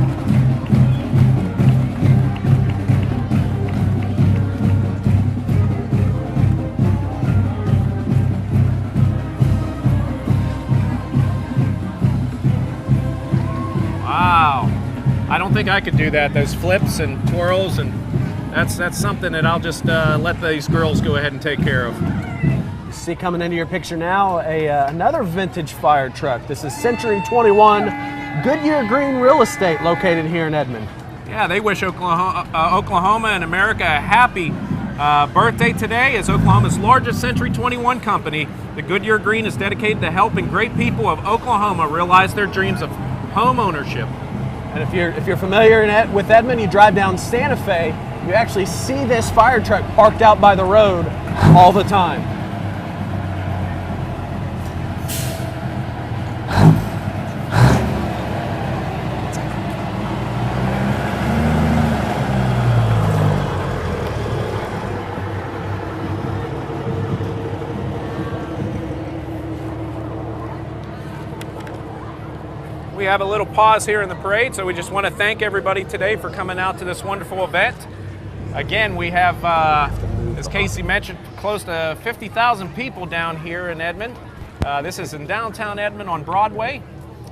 Wow, I don't think I could do that. Those flips and twirls, and that's something that I'll just let these girls go ahead and take care of. You see coming into your picture now another vintage fire truck. This is Century 21 Goodyear Green Real Estate located here in Edmond. Yeah, they wish Oklahoma and America a happy birthday today. As Oklahoma's largest Century 21 company, the Goodyear Green is dedicated to helping great people of Oklahoma realize their dreams of home ownership. And if you're familiar with Edmond, you drive down Santa Fe, you actually see this fire truck parked out by the road all the time. We have a little pause here in the parade, so we just want to thank everybody today for coming out to this wonderful event. Again, we have, as Casey mentioned, close to 50,000 people down here in Edmond. This is in downtown Edmond on Broadway.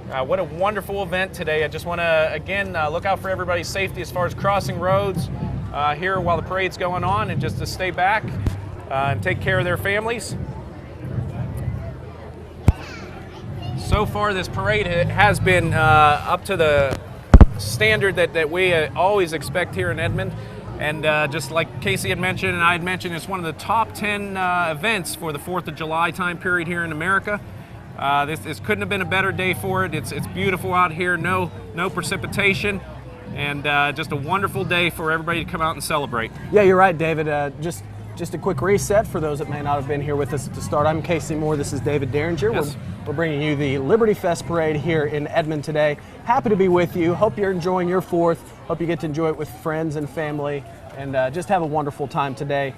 What a wonderful event today. I just want to, again, look out for everybody's safety as far as crossing roads here while the parade's going on, and just to stay back and take care of their families. So far, this parade has been up to the standard that we always expect here in Edmond. And just like Casey had mentioned and I had mentioned, it's one of the top 10 events for the 4th of July time period here in America. This couldn't have been a better day for it. It's beautiful out here, no precipitation, and just a wonderful day for everybody to come out and celebrate. Yeah, you're right, David. Just a quick reset for those that may not have been here with us at the start. I'm Casey Moore. This is David Derringer. Yes. We're bringing you the LibertyFest Parade here in Edmond today. Happy to be with you. Hope you're enjoying your 4th. Hope you get to enjoy it with friends and family, and just have a wonderful time today.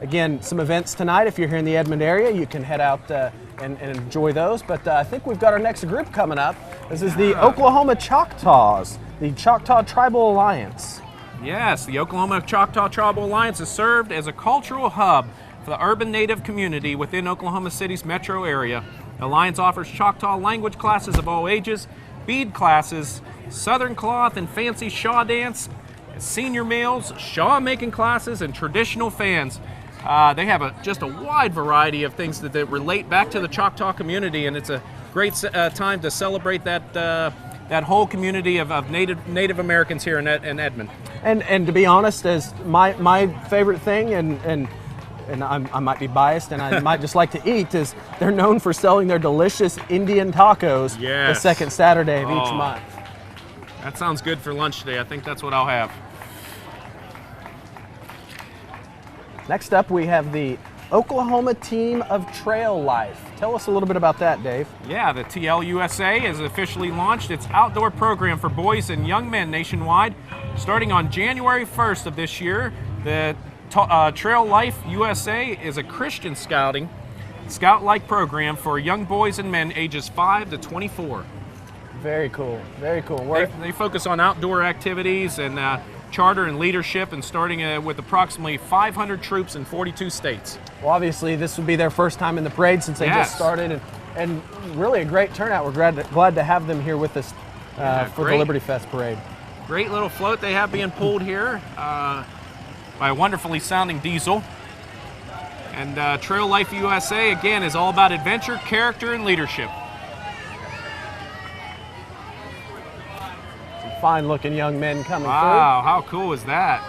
Again, some events tonight. If you're here in the Edmond area, you can head out and enjoy those. But I think we've got our next group coming up. This is the Oklahoma Choctaws, the Choctaw Tribal Alliance. Yes, the Oklahoma Choctaw Tribal Alliance has served as a cultural hub for the urban Native community within Oklahoma City's metro area. The Alliance offers Choctaw language classes of all ages, bead classes, Southern cloth and fancy Shaw dance, senior meals, Shaw making classes, and traditional fans. They have just a wide variety of things that relate back to the Choctaw community, and it's a great time to celebrate that whole community of Native Americans here in Edmond. And to be honest, as my favorite thing, and I might be biased, and I might just like to eat, is they're known for selling their delicious Indian tacos the second Saturday of each month. That sounds good for lunch today. I think that's what I'll have. Next up, we have the Oklahoma Team of Trail Life. Tell us a little bit about that, Dave. Yeah, the TLUSA has officially launched its outdoor program for boys and young men nationwide. Starting on January 1st of this year, the Trail Life USA is a Christian scout-like program for young boys and men ages 5 to 24. Very cool, very cool. They focus on outdoor activities and charter and leadership, and starting with approximately 500 troops in 42 states. Well, obviously, this would be their first time in the parade since they just started, and really a great turnout. We're glad to have them here with us for the LibertyFest Parade. Great little float they have being pulled here by a wonderfully sounding diesel. And Trail Life USA, again, is all about adventure, character, and leadership. Fine-looking young men coming through. Wow, how cool is that?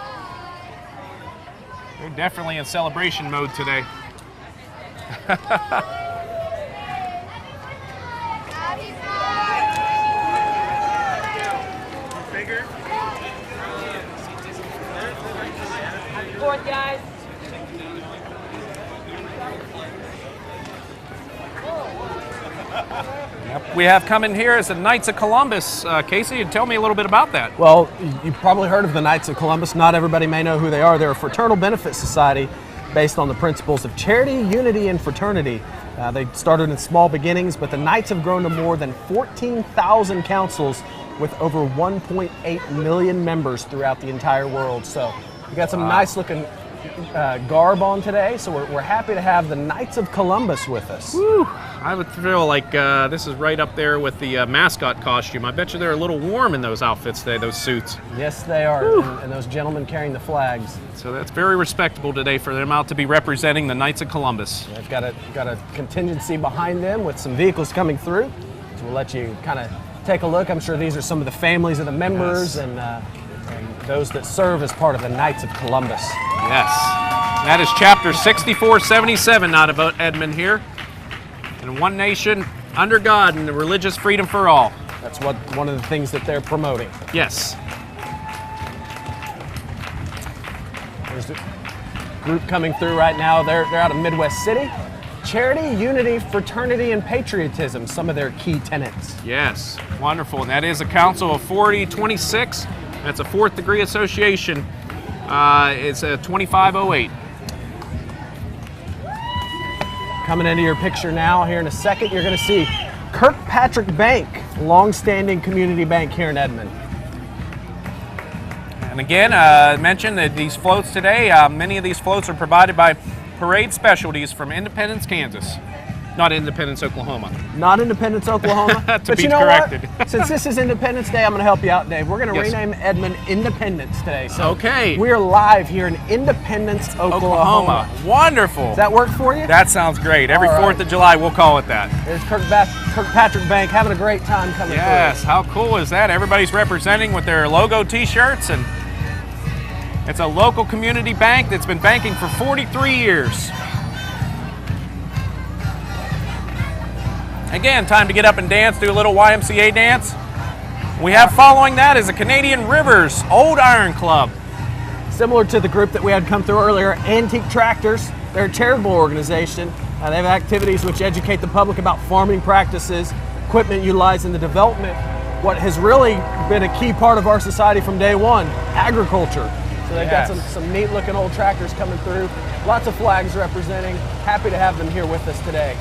They're definitely in celebration mode today. Fourth, guys. We have coming here as the Knights of Columbus. Casey, tell me a little bit about that. Well, you've probably heard of the Knights of Columbus. Not everybody may know who they are. They're a fraternal benefit society based on the principles of charity, unity, and fraternity. They started in small beginnings, but the Knights have grown to more than 14,000 councils with over 1.8 million members throughout the entire world. So we got some nice looking garb on today, so we're happy to have the Knights of Columbus with us. Woo. I would feel like this is right up there with the mascot costume. I bet you they're a little warm in those outfits today, those suits. Yes, they are, and those gentlemen carrying the flags. So that's very respectable today for them out to be representing the Knights of Columbus. They've got a contingency behind them with some vehicles coming through, so we'll let you kind of take a look. I'm sure these are some of the families of the members and those that serve as part of the Knights of Columbus. Yes, that is chapter 6477 out of Edmond here. And one nation under God and the religious freedom for all. That's one of the things that they're promoting. Yes. There's a group coming through right now. They're out of Midwest City. Charity, unity, fraternity, and patriotism, some of their key tenets. Yes, wonderful. And that is a council of 4026. That's a 4th degree association. It's a 2508. Coming into your picture now, here in a second, you're going to see Kirkpatrick Bank, long-standing community bank here in Edmond. And again, I mentioned that these floats today, many of these floats are provided by Parade Specialties from Independence, Kansas. Not Independence, Oklahoma. Not Independence, Oklahoma. To but be you know corrected. What? Since this is Independence Day, I'm going to help you out, Dave. We're going to rename Edmond Independence today. So okay. We're live here in Independence, Oklahoma. Wonderful. Does that work for you? That sounds great. Every 4th of July, we'll call it that. There's Kirkpatrick Bank having a great time coming through. Yes, how cool is that? Everybody's representing with their logo t-shirts, and it's a local community bank that's been banking for 43 years. Again, time to get up and dance, do a little YMCA dance. We have following that is the Canadian Rivers Old Iron Club. Similar to the group that we had come through earlier, Antique Tractors. They're a charitable organization. They have activities which educate the public about farming practices, equipment utilized in the development. What has really been a key part of our society from day one, agriculture. So they've got some neat looking old tractors coming through. Lots of flags representing. Happy to have them here with us today.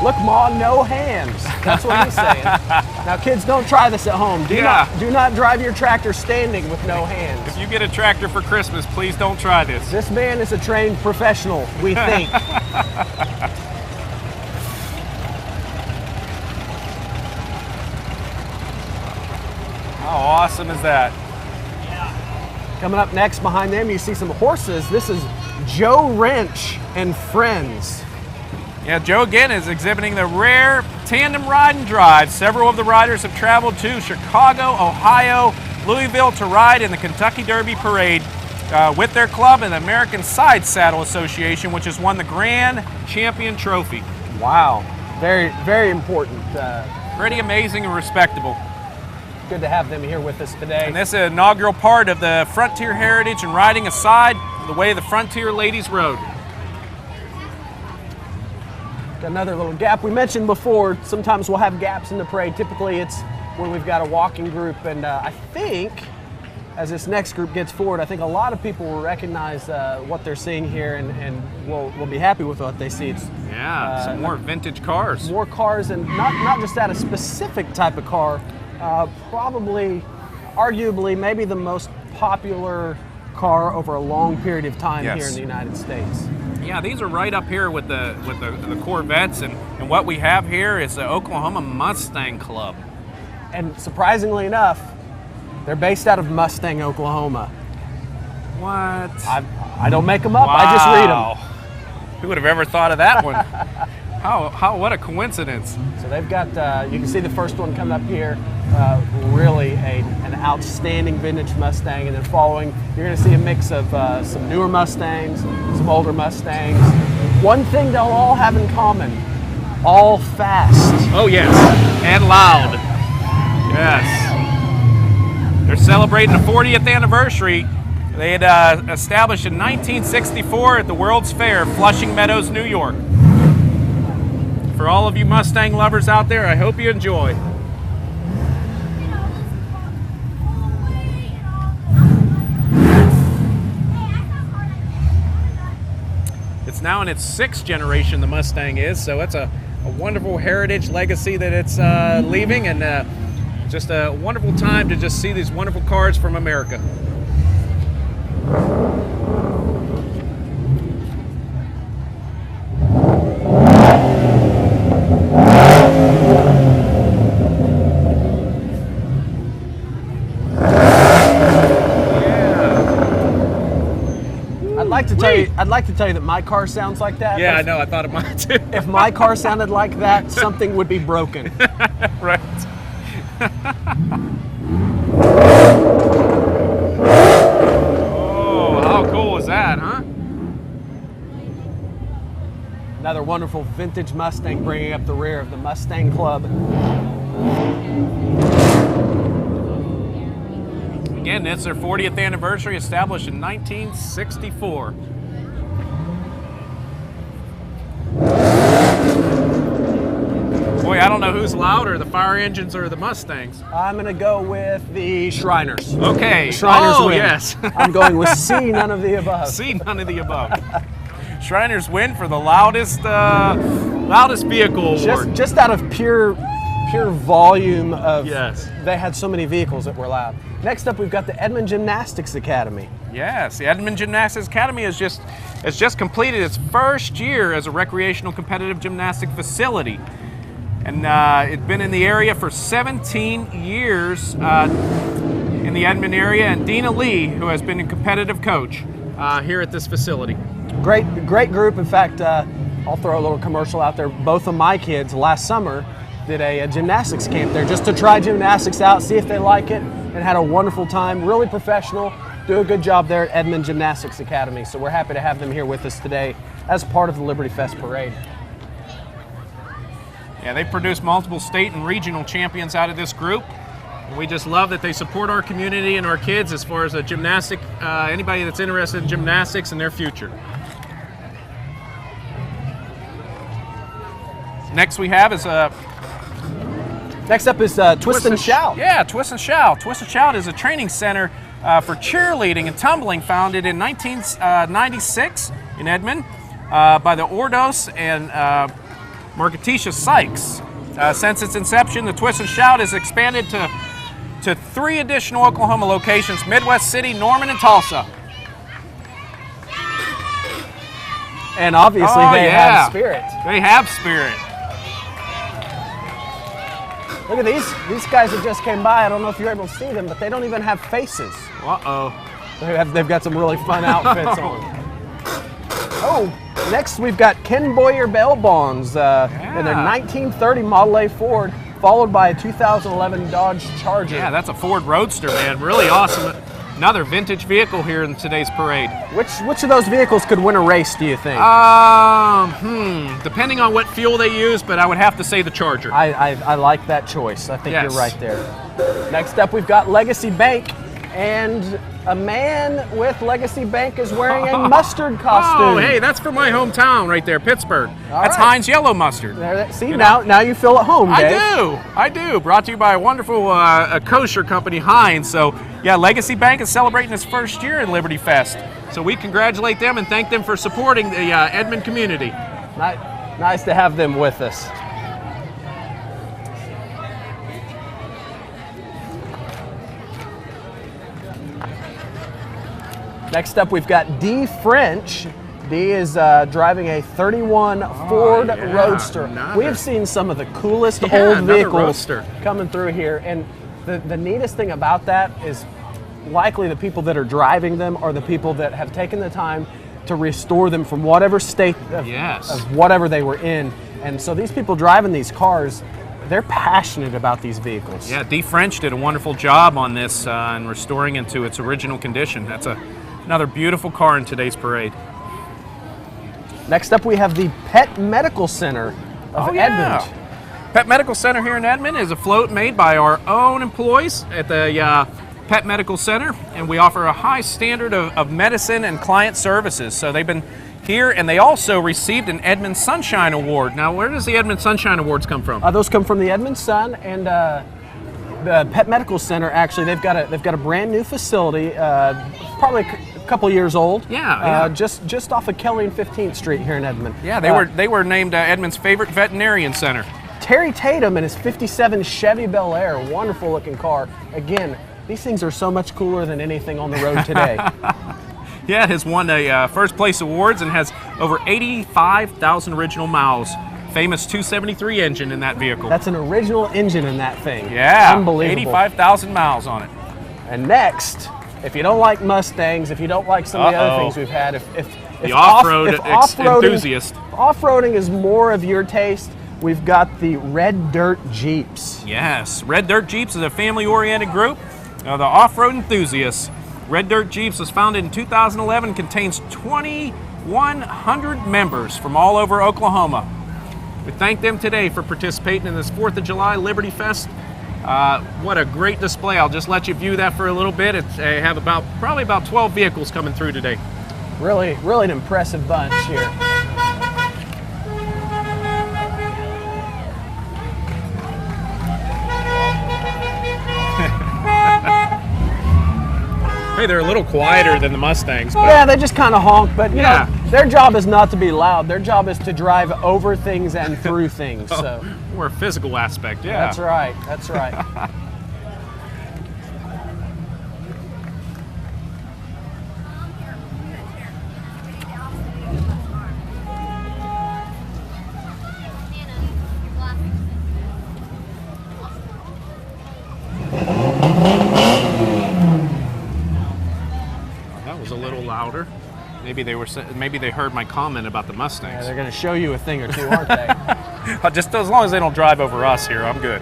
Look, Ma, no hands. That's what he's saying. Now, kids, don't try this at home. Do not drive your tractor standing with no hands. If you get a tractor for Christmas, please don't try this. This man is a trained professional, we think. How awesome is that? Coming up next behind them, you see some horses. This is Joe Wrench and Friends. Yeah, Joe again is exhibiting the rare tandem ride and drive. Several of the riders have traveled to Chicago, Ohio, Louisville to ride in the Kentucky Derby Parade with their club and the American Side Saddle Association, which has won the Grand Champion Trophy. Wow, very, very important. Pretty amazing and respectable. Good to have them here with us today. And this is an inaugural part of the Frontier Heritage and riding aside the way the Frontier Ladies rode. Another little gap. We mentioned before, sometimes we'll have gaps in the parade. Typically it's when we've got a walking group, and I think as this next group gets forward, I think a lot of people will recognize what they're seeing here and will be happy with what they see. It's, some more vintage cars. More cars, and not just that, a specific type of car. Probably, arguably, maybe the most popular car over a long period of time here in the United States. Yeah, these are right up here with the Corvettes, and what we have here is the Oklahoma Mustang Club. And surprisingly enough, they're based out of Mustang, Oklahoma. What? I don't make them up. I just read them. Who would have ever thought of that one? What a coincidence. So they've got, you can see the first one coming up here, really an outstanding vintage Mustang, and then following, you're gonna see a mix of some newer Mustangs, some older Mustangs. One thing they'll all have in common, all fast. Oh yes, and loud. Yes. They're celebrating the 40th anniversary. They had established in 1964 at the World's Fair, Flushing Meadows, New York. For all of you Mustang lovers out there, I hope you enjoy. It's now in its 6th generation, the Mustang is, so it's a wonderful heritage legacy that it's leaving, and just a wonderful time to just see these wonderful cars from America. I'd like to tell you that my car sounds like that. Yeah, I know. I thought of mine too. If my car sounded like that, something would be broken. Right. Oh, how cool is that, huh? Another wonderful vintage Mustang bringing up the rear of the Mustang Club. Again, it's their 40th anniversary, established in 1964. Boy, I don't know who's louder, the fire engines or the Mustangs. I'm going to go with the Shriners. Okay. The Shriners win. Yes. I'm going with C, none of the above. C, none of the above. Shriners win for the loudest vehicle award. Just out of pure volume of, yes. They had so many vehicles that were loud. Next up, we've got the Edmond Gymnastics Academy. Yes, the Edmond Gymnastics Academy has just completed its first year as a recreational competitive gymnastic facility. And it's been in the area for 17 years in the Edmond area, and Dina Lee, who has been a competitive coach here at this facility. Great group. In fact, I'll throw a little commercial out there. Both of my kids last summer did a gymnastics camp there just to try gymnastics out, see if they like it, and had a wonderful time. Really professional, do a good job there at Edmond Gymnastics Academy. So we're happy to have them here with us today as part of the LibertyFest Parade. Yeah, they produce multiple state and regional champions out of this group. And we just love that they support our community and our kids as far as a gymnastic, anybody that's interested in gymnastics and their future. Next we have is Next up is Twist and Shout. Yeah, Twist and Shout. Twist and Shout is a training center for cheerleading and tumbling, founded in 1996 in Edmond by the Ordos and Marketisha Sykes. Since its inception, the Twist and Shout has expanded to 3 additional Oklahoma locations: Midwest City, Norman, and Tulsa. And obviously they have spirit. They have spirit. Look at these guys that just came by. I don't know if you're able to see them, but they don't even have faces. Uh-oh. They've got some really fun outfits on. Oh, next we've got Ken Boyer Bell Bonds in their 1930 Model A Ford, followed by a 2011 Dodge Charger. Yeah, that's a Ford Roadster, man. Really awesome. Another vintage vehicle here in today's parade. Which of those vehicles could win a race, do you think? Depending on what fuel they use, but I would have to say the Charger. I like that choice. I think Yes. you're right there. Next up, we've got Legacy Bank, and a man with Legacy Bank is wearing a mustard costume. Oh, hey, that's from my hometown right there, Pittsburgh. All That's right. Heinz Yellow Mustard. See, now you feel at home, Dave. I do. Brought to you by a wonderful a kosher company, Heinz. So, yeah, Legacy Bank is celebrating its first year in Liberty Fest. So we congratulate them and thank them for supporting the Edmond community. Nice to have them with us. Next up, we've got D. French. D is driving a 31 Ford Roadster. Another. We have seen some of the coolest old another vehicles Roadster. coming through here, and the neatest thing about that is likely the people that are driving them are the people that have taken the time to restore them from whatever state of whatever they were in. And so these people driving these cars, they're passionate about these vehicles. Yeah, D. French did a wonderful job on this and restoring it to its original condition. That's another beautiful car in today's parade. Next up, we have the Pet Medical Center of Edmond. Pet Medical Center here in Edmond is a float made by our own employees at the Pet Medical Center, and we offer a high standard of medicine and client services. So they've been here, and they also received an Edmond Sunshine Award. Now, where does the Edmond Sunshine Awards come from? Those come from the Edmond Sun, and the Pet Medical Center. Actually, they've got a brand new facility, probably a couple years old. Yeah. Just off of Kelly and 15th Street here in Edmond. Yeah, they were named Edmond's favorite veterinarian center. Terry Tatum and his '57 Chevy Bel Air, wonderful looking car. Again, these things are so much cooler than anything on the road today. Yeah, it has won a first place awards and has over 85,000 original miles. Famous 273 engine in that vehicle. That's an original engine in that thing. Yeah, Unbelievable. 85,000 miles on it. And next, if you don't like Mustangs, if you don't like some of the other things we've had, if the off-road enthusiast. Off-roading is more of your taste, we've got the Red Dirt Jeeps. Yes, Red Dirt Jeeps is a family-oriented group. The off-road enthusiasts. Red Dirt Jeeps was founded in 2011, contains 2,100 members from all over Oklahoma. We thank them today for participating in this 4th of July Liberty Fest. What a great display. I'll just let you view that for a little bit. They have probably about 12 vehicles coming through today. Really an impressive bunch here. Hey, they're a little quieter than the Mustangs. But Yeah, they just kind of honk, but you know, their job is not to be loud. Their job is to drive over things and through things. So more a physical aspect, yeah. That's right. That's right. That was a little louder. Maybe they heard my comment about the Yeah, Mustangs. they're going to show you a thing or two, aren't they? Just as long as they don't drive over us here, I'm good.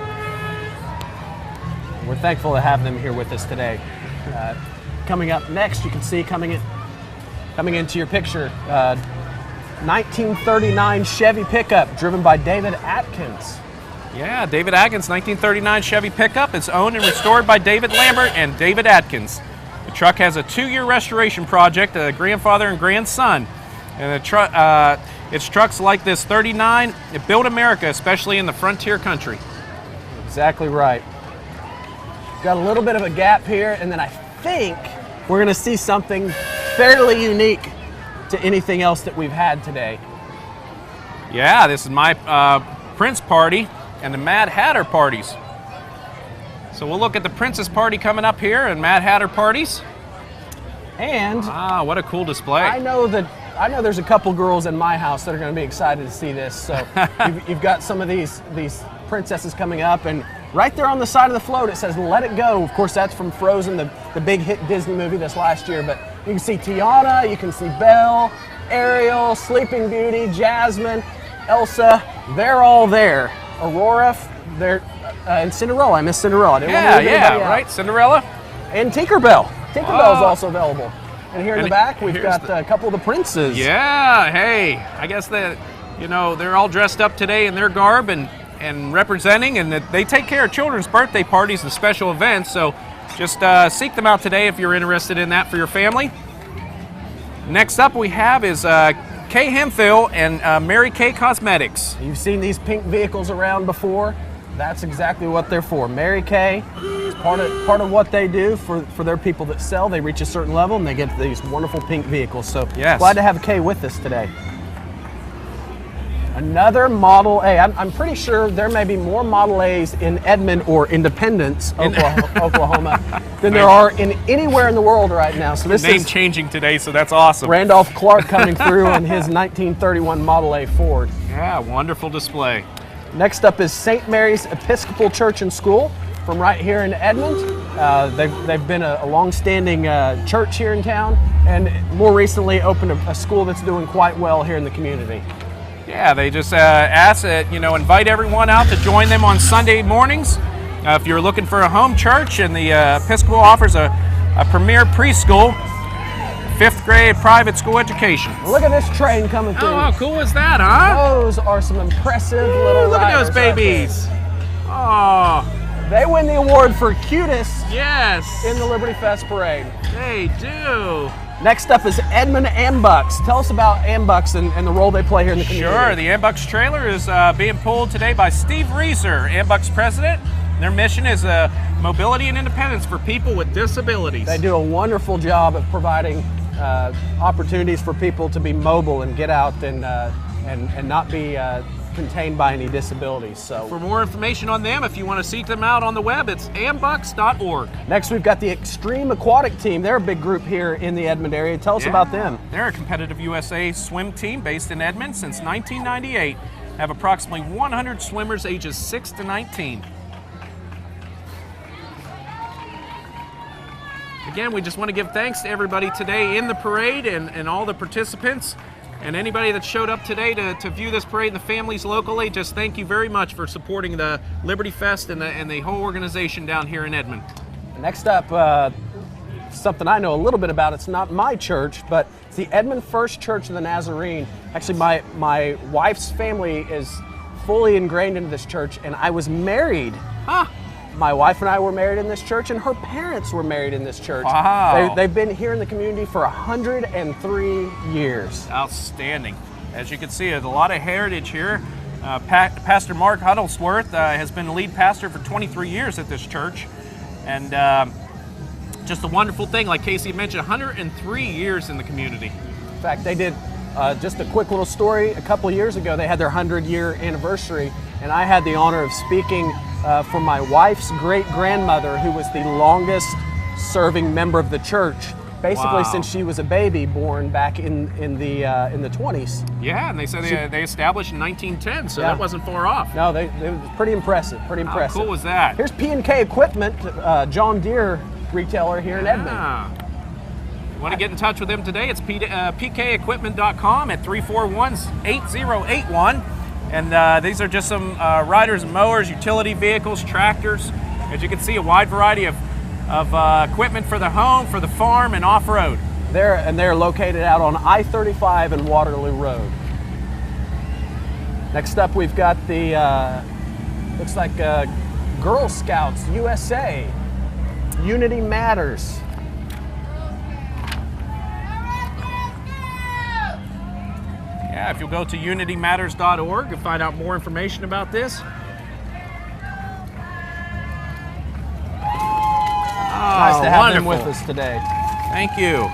We're thankful to have them here with us today. Coming up next, you can see coming into your picture, 1939 Chevy pickup driven by David Atkins. Yeah, David Atkins, 1939 Chevy pickup. It's owned and restored by David Lambert and David Atkins. The truck has a 2-year restoration project, a grandfather and grandson. And it's trucks like this 39 that built America, especially in the frontier country. Exactly right. Got a little bit of a gap here, and then I think we're going to see something fairly unique to anything else that we've had today. Yeah, this is my Prince party and the Mad Hatter parties. So we'll look at the Princess party coming up here and Mad Hatter parties. And what a cool display. I know there's a couple girls in my house that are going to be excited to see this. So you've got some of these princesses coming up, and right there on the side of the float it says "Let It Go." Of course, that's from Frozen, the big hit Disney movie this last year. But you can see Tiana, you can see Belle, Ariel, Sleeping Beauty, Jasmine, Elsa. They're all there. Aurora, and Cinderella. I missed Cinderella. I didn't want to leave anybody out. Right, Cinderella. And Tinkerbell. Tinkerbell is also available. And here in the back, we've got a couple of the princes. Yeah, hey, I guess that, they're all dressed up today in their garb and representing, and that they take care of children's birthday parties and special events. So just seek them out today if you're interested in that for your family. Next up we have is Kay Hemphill and Mary Kay Cosmetics. You've seen these pink vehicles around before. That's exactly what they're for. Mary Kay is part of what they do for their people that sell. They reach a certain level and they get these wonderful pink vehicles. So yes. Glad to have Kay with us today. Another Model A. I'm pretty sure there may be more Model A's in Edmond or Independence, Oklahoma, than there are in anywhere in the world right now. So this name is changing today, so that's awesome. Randolph Clark coming through in his 1931 Model A Ford. Yeah, wonderful display. Next up is St. Mary's Episcopal Church and School from right here in Edmond. They've been a long-standing church here in town, and more recently opened a school that's doing quite well here in the community. Yeah, they just ask that, invite everyone out to join them on Sunday mornings. If you're looking for a home church, and the Episcopal offers a premier preschool, 5th grade private school education. Look at this train coming through. Oh, how cool is that, huh? Those are some impressive little Look at riders, those babies. Oh, they win the award for cutest yes. in the LibertyFest Parade. They do. Next up is Edmond Ambucks. Tell us about Ambucks and the role they play here in the community. Sure, the Ambucks trailer is being pulled today by Steve Reeser, Ambucks president. Their mission is mobility and independence for people with disabilities. They do a wonderful job of providing opportunities for people to be mobile and get out and not be contained by any disabilities. So for more information on them, if you want to seek them out on the web, it's ambucks.org. Next, we've got the Extreme Aquatic Team. They're a big group here in the Edmond area. Tell us about them. They're a competitive USA swim team based in Edmond since 1998. Have approximately 100 swimmers ages 6 to 19. Again, we just want to give thanks to everybody today in the parade and all the participants. And anybody that showed up today to view this parade and the families locally, just thank you very much for supporting the Liberty Fest and the whole organization down here in Edmond. Next up, something I know a little bit about. It's not my church, but it's the Edmond First Church of the Nazarene. Actually, my wife's family is fully ingrained into this church, and I was married. Huh. My wife and I were married in this church, and her parents were married in this church. Wow. They've been here in the community for 103 years. Outstanding. As you can see, there's a lot of heritage here. Pastor Mark Huddlesworth has been the lead pastor for 23 years at this church. And just a wonderful thing, like Casey mentioned, 103 years in the community. In fact, they did just a quick little story. A couple years ago, they had their 100-year anniversary, and I had the honor of speaking for my wife's great-grandmother, who was the longest serving member of the church, basically since she was a baby born back in the 20s. Yeah, and they said they established in 1910, so that wasn't far off. No, they was pretty impressive. How cool was that? Here's P&K Equipment, John Deere retailer here in Edmond. You want to get in touch with them today? It's pkequipment.com at 341-8081. And these are just some riders and mowers, utility vehicles, tractors. As you can see, a wide variety of equipment for the home, for the farm, and off-road. They're located out on I-35 and Waterloo Road. Next up, we've got the Looks like Girl Scouts USA. Unity Matters. Yeah, if you'll go to unitymatters.org and find out more information about this. Nice to have them wonderful. with us today. Thank you.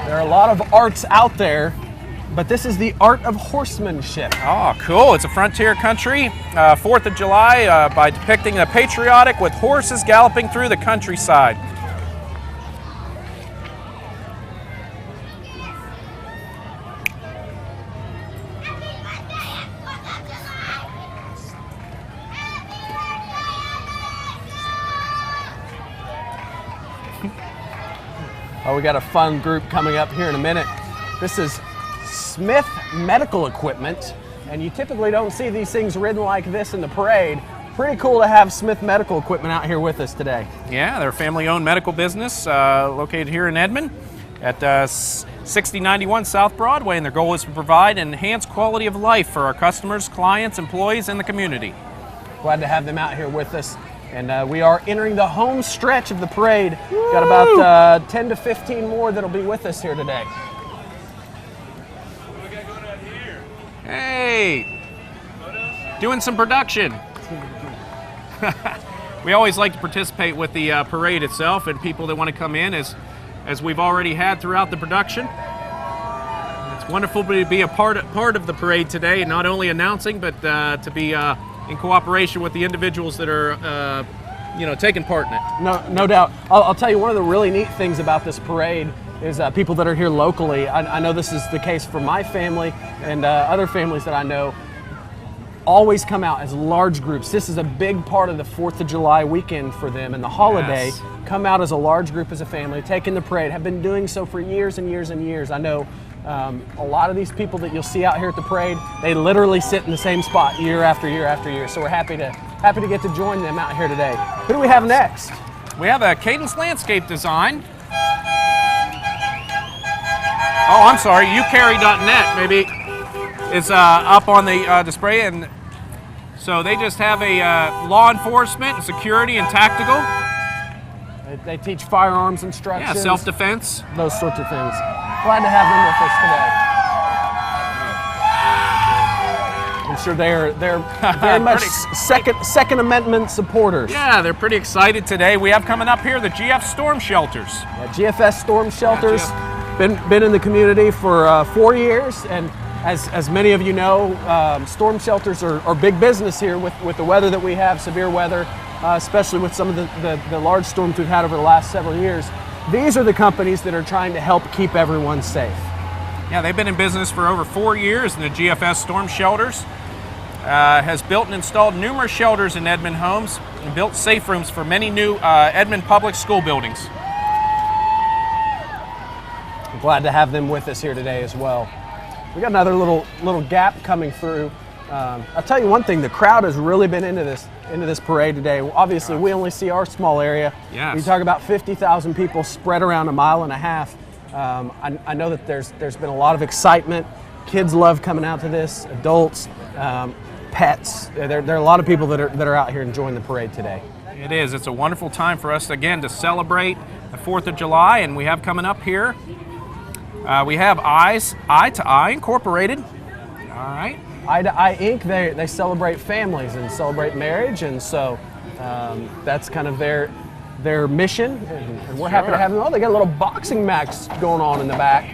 There are a lot of arts out there, but this is the art of horsemanship. Oh, cool. It's a frontier country. 4th of July by depicting the patriotic with horses galloping through the countryside. Oh, we got a fun group coming up here in a minute. This is Smith Medical Equipment, and you typically don't see these things ridden like this in the parade. Pretty cool to have Smith Medical Equipment out here with us today. Yeah, they're a family-owned medical business located here in Edmond at 6091 South Broadway, and their goal is to provide an enhanced quality of life for our customers, clients, employees, and the community. Glad to have them out here with us. And we are entering the home stretch of the parade. Got about 10 to 15 more that'll be with us here today. Hey, doing some production. We always like to participate with the parade itself and people that want to come in as we've already had throughout the production. It's wonderful to be a part of the parade today, not only announcing, but to be in cooperation with the individuals that are taking part in it. No doubt. I'll tell you, one of the really neat things about this parade is people that are here locally. I know this is the case for my family and other families that I know, always come out as large groups. This is a big part of the 4th of July weekend for them and the holiday. Yes. Come out as a large group as a family, taking the parade, have been doing so for years and years and years. I know a lot of these people that you'll see out here at the parade, they literally sit in the same spot year after year after year. So we're happy to get to join them out here today. Who do we have next? We have a Cadence Landscape Design. Oh, I'm sorry, ucarry.net maybe is up on the display, and so they just have a law enforcement, security, and tactical. They teach firearms instructions. Yeah, self-defense. Those sorts of things. Glad to have them with us today. I'm sure they're very much Second Amendment supporters. Yeah, they're pretty excited today. We have coming up here the GF Storm Shelters. Yeah, GFS Storm Shelters, Yeah, been in the community for 4 years, and as many of you know, storm shelters are big business here with the weather that we have, severe weather, especially with some of the large storms we've had over the last several years. These are the companies that are trying to help keep everyone safe. Yeah, they've been in business for over 4 years, and the GFS Storm Shelters has built and installed numerous shelters in Edmond homes and built safe rooms for many new Edmond public school buildings. I'm glad to have them with us here today as well. We got another little gap coming through. I'll tell you one thing, the crowd has really been into this parade today. Obviously, we only see our small area. Yes. We talk about 50,000 people spread around a mile and a half. I know that there's been a lot of excitement. Kids love coming out to this, adults, pets. There are a lot of people that are out here enjoying the parade today. It is. It's a wonderful time for us, again, to celebrate the 4th of July, and we have coming up here, we have Eye to Eye Incorporated. All right. Eye to Eye Inc., they celebrate families and celebrate marriage, and so that's kind of their mission, and we're happy to have them. Oh, they got a little boxing match going on in the back.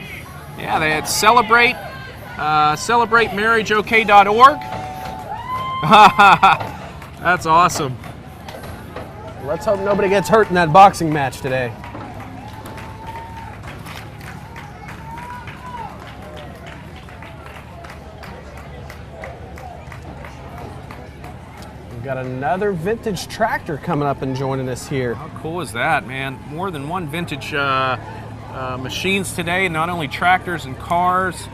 Yeah, they had celebratemarriageok.org. That's awesome. Let's hope nobody gets hurt in that boxing match today. We've got another vintage tractor coming up and joining us here. How cool is that, man? More than one vintage machines today, not only tractors and cars.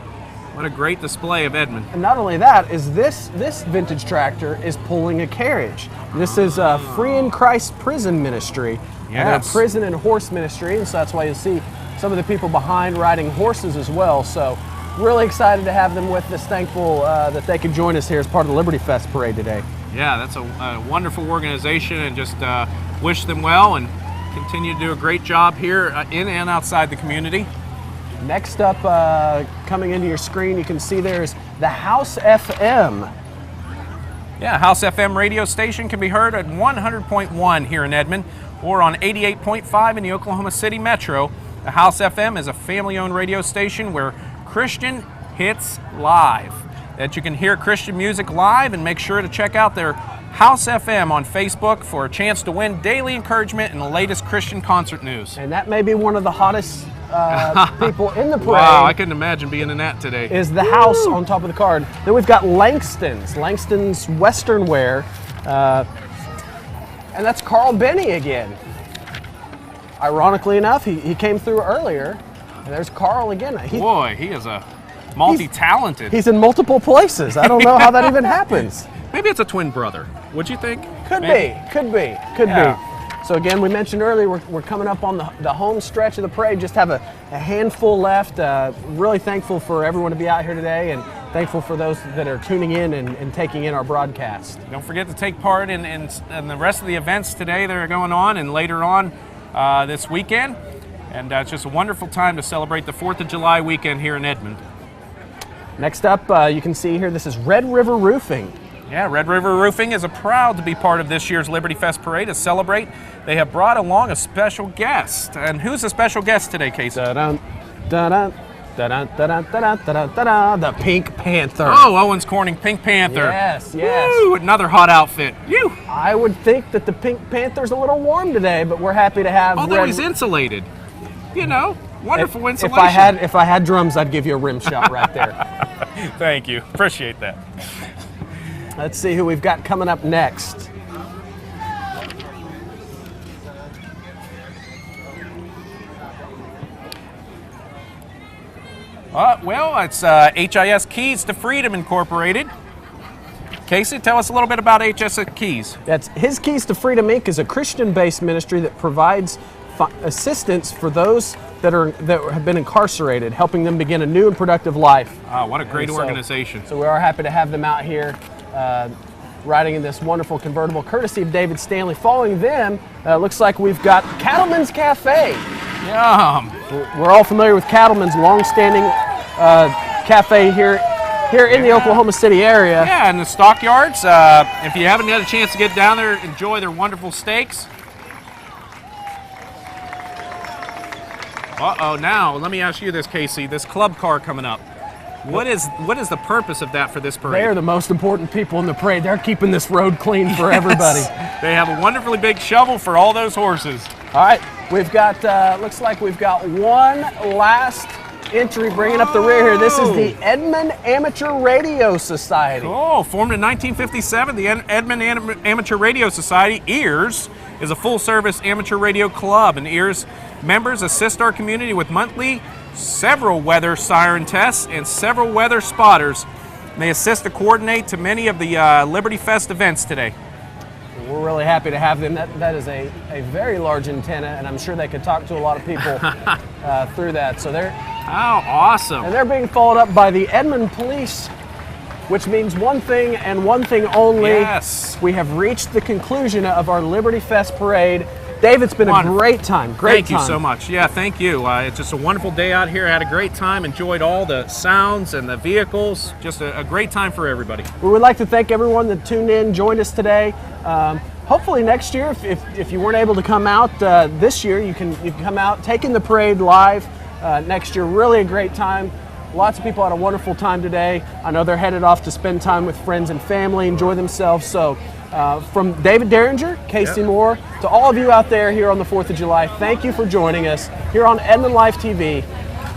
What a great display of Edmond. And not only that, is this vintage tractor is pulling a carriage. This is Free in Christ Prison Ministry. Yes. Prison and horse ministry, and so that's why you'll see some of the people behind riding horses as well. So really excited to have them with us. Thankful that they could join us here as part of the LibertyFest Parade today. Yeah, that's a wonderful organization, and just wish them well and continue to do a great job here in and outside the community. Next up, coming into your screen, you can see there's the House FM. Yeah, House FM radio station can be heard at 100.1 here in Edmond or on 88.5 in the Oklahoma City Metro. The House FM is a family-owned radio station where Christian hits live. That you can hear Christian music live, and make sure to check out their House FM on Facebook for a chance to win daily encouragement and the latest Christian concert news. And that may be one of the hottest people in the parade. Wow, I couldn't imagine being in that today. Is the House on top of the card. Then we've got Langston's Western Wear, and that's Carl Benny again. Ironically enough, he came through earlier, and there's Carl again. Boy, he is a multi-talented. He's in multiple places. I don't know how that even happens. Maybe it's a twin brother. Would you think? Could Maybe. be. So again, we mentioned earlier, we're coming up on the home stretch of the parade. Just have a handful left. Really thankful for everyone to be out here today, and thankful for those that are tuning in and taking in our broadcast. Don't forget to take part in the rest of the events today that are going on and later on this weekend. And it's just a wonderful time to celebrate the 4th of July weekend here in Edmond. Next up, you can see here, this is Red River Roofing. Yeah, Red River Roofing is proud to be part of this year's LibertyFest Parade. To celebrate, they have brought along a special guest. And who's the special guest today, Casey? Da-dun, da-dun, da-dun, da-dun, da-dun, da-dun, da-dun, the Pink Panther. Oh, Owens Corning, Pink Panther. Yes. Woo, another hot outfit. You. I would think that the Pink Panther's a little warm today, but we're happy to have Although he's insulated. You know, wonderful insulation. If I had drums, I'd give you a rim shot right there. Thank you. Appreciate that. Let's see who we've got coming up next. Well, it's HIS Keys to Freedom Incorporated. Casey, tell us a little bit about HIS Keys. That's His Keys to Freedom Inc. is a Christian-based ministry that provides assistance for those that have been incarcerated, helping them begin a new and productive life. Oh, what a great organization. So we are happy to have them out here riding in this wonderful convertible, courtesy of David Stanley. Following them, looks like we've got Cattleman's Cafe. Yum. We're all familiar with Cattleman's, long-standing cafe here in the Oklahoma City area. Yeah, in the stockyards. If you haven't had a chance to get down there, enjoy their wonderful steaks. Uh-oh, now, let me ask you this, Casey. This club car coming up. What is the purpose of that for this parade? They are the most important people in the parade. They're keeping this road clean for everybody. They have a wonderfully big shovel for all those horses. All right, we've got, looks like we've got one last entry bringing up the rear here. This is the Edmond Amateur Radio Society. Oh, formed in 1957, the Edmond Amateur Radio Society, EARS, is a full-service amateur radio club, and EARS members assist our community with monthly several weather siren tests and several weather spotters. And they assist to coordinate to many of the LibertyFest events today. We're really happy to have them. That is a very large antenna, and I'm sure they could talk to a lot of people through that. So how awesome. And they're being followed up by the Edmond Police, which means one thing and one thing only. Yes. We have reached the conclusion of our LibertyFest Parade. Dave, it's been a great time. Thank you so much. Yeah, thank you. It's just a wonderful day out here. I had a great time. Enjoyed all the sounds and the vehicles. Just a great time for everybody. We would like to thank everyone that tuned in, joined us today. Hopefully next year, if you weren't able to come out this year, you can come out, taking the parade live next year. Really a great time. Lots of people had a wonderful time today. I know they're headed off to spend time with friends and family, enjoy themselves. So from David Derringer, Casey Moore, to all of you out there here on the 4th of July, thank you for joining us here on Edmond Live TV.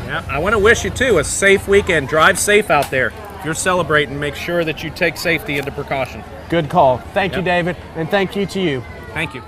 Yeah, I want to wish you too a safe weekend. Drive safe out there. If you're celebrating, make sure that you take safety into precaution. Good call. Thank you, David, and thank you to you. Thank you.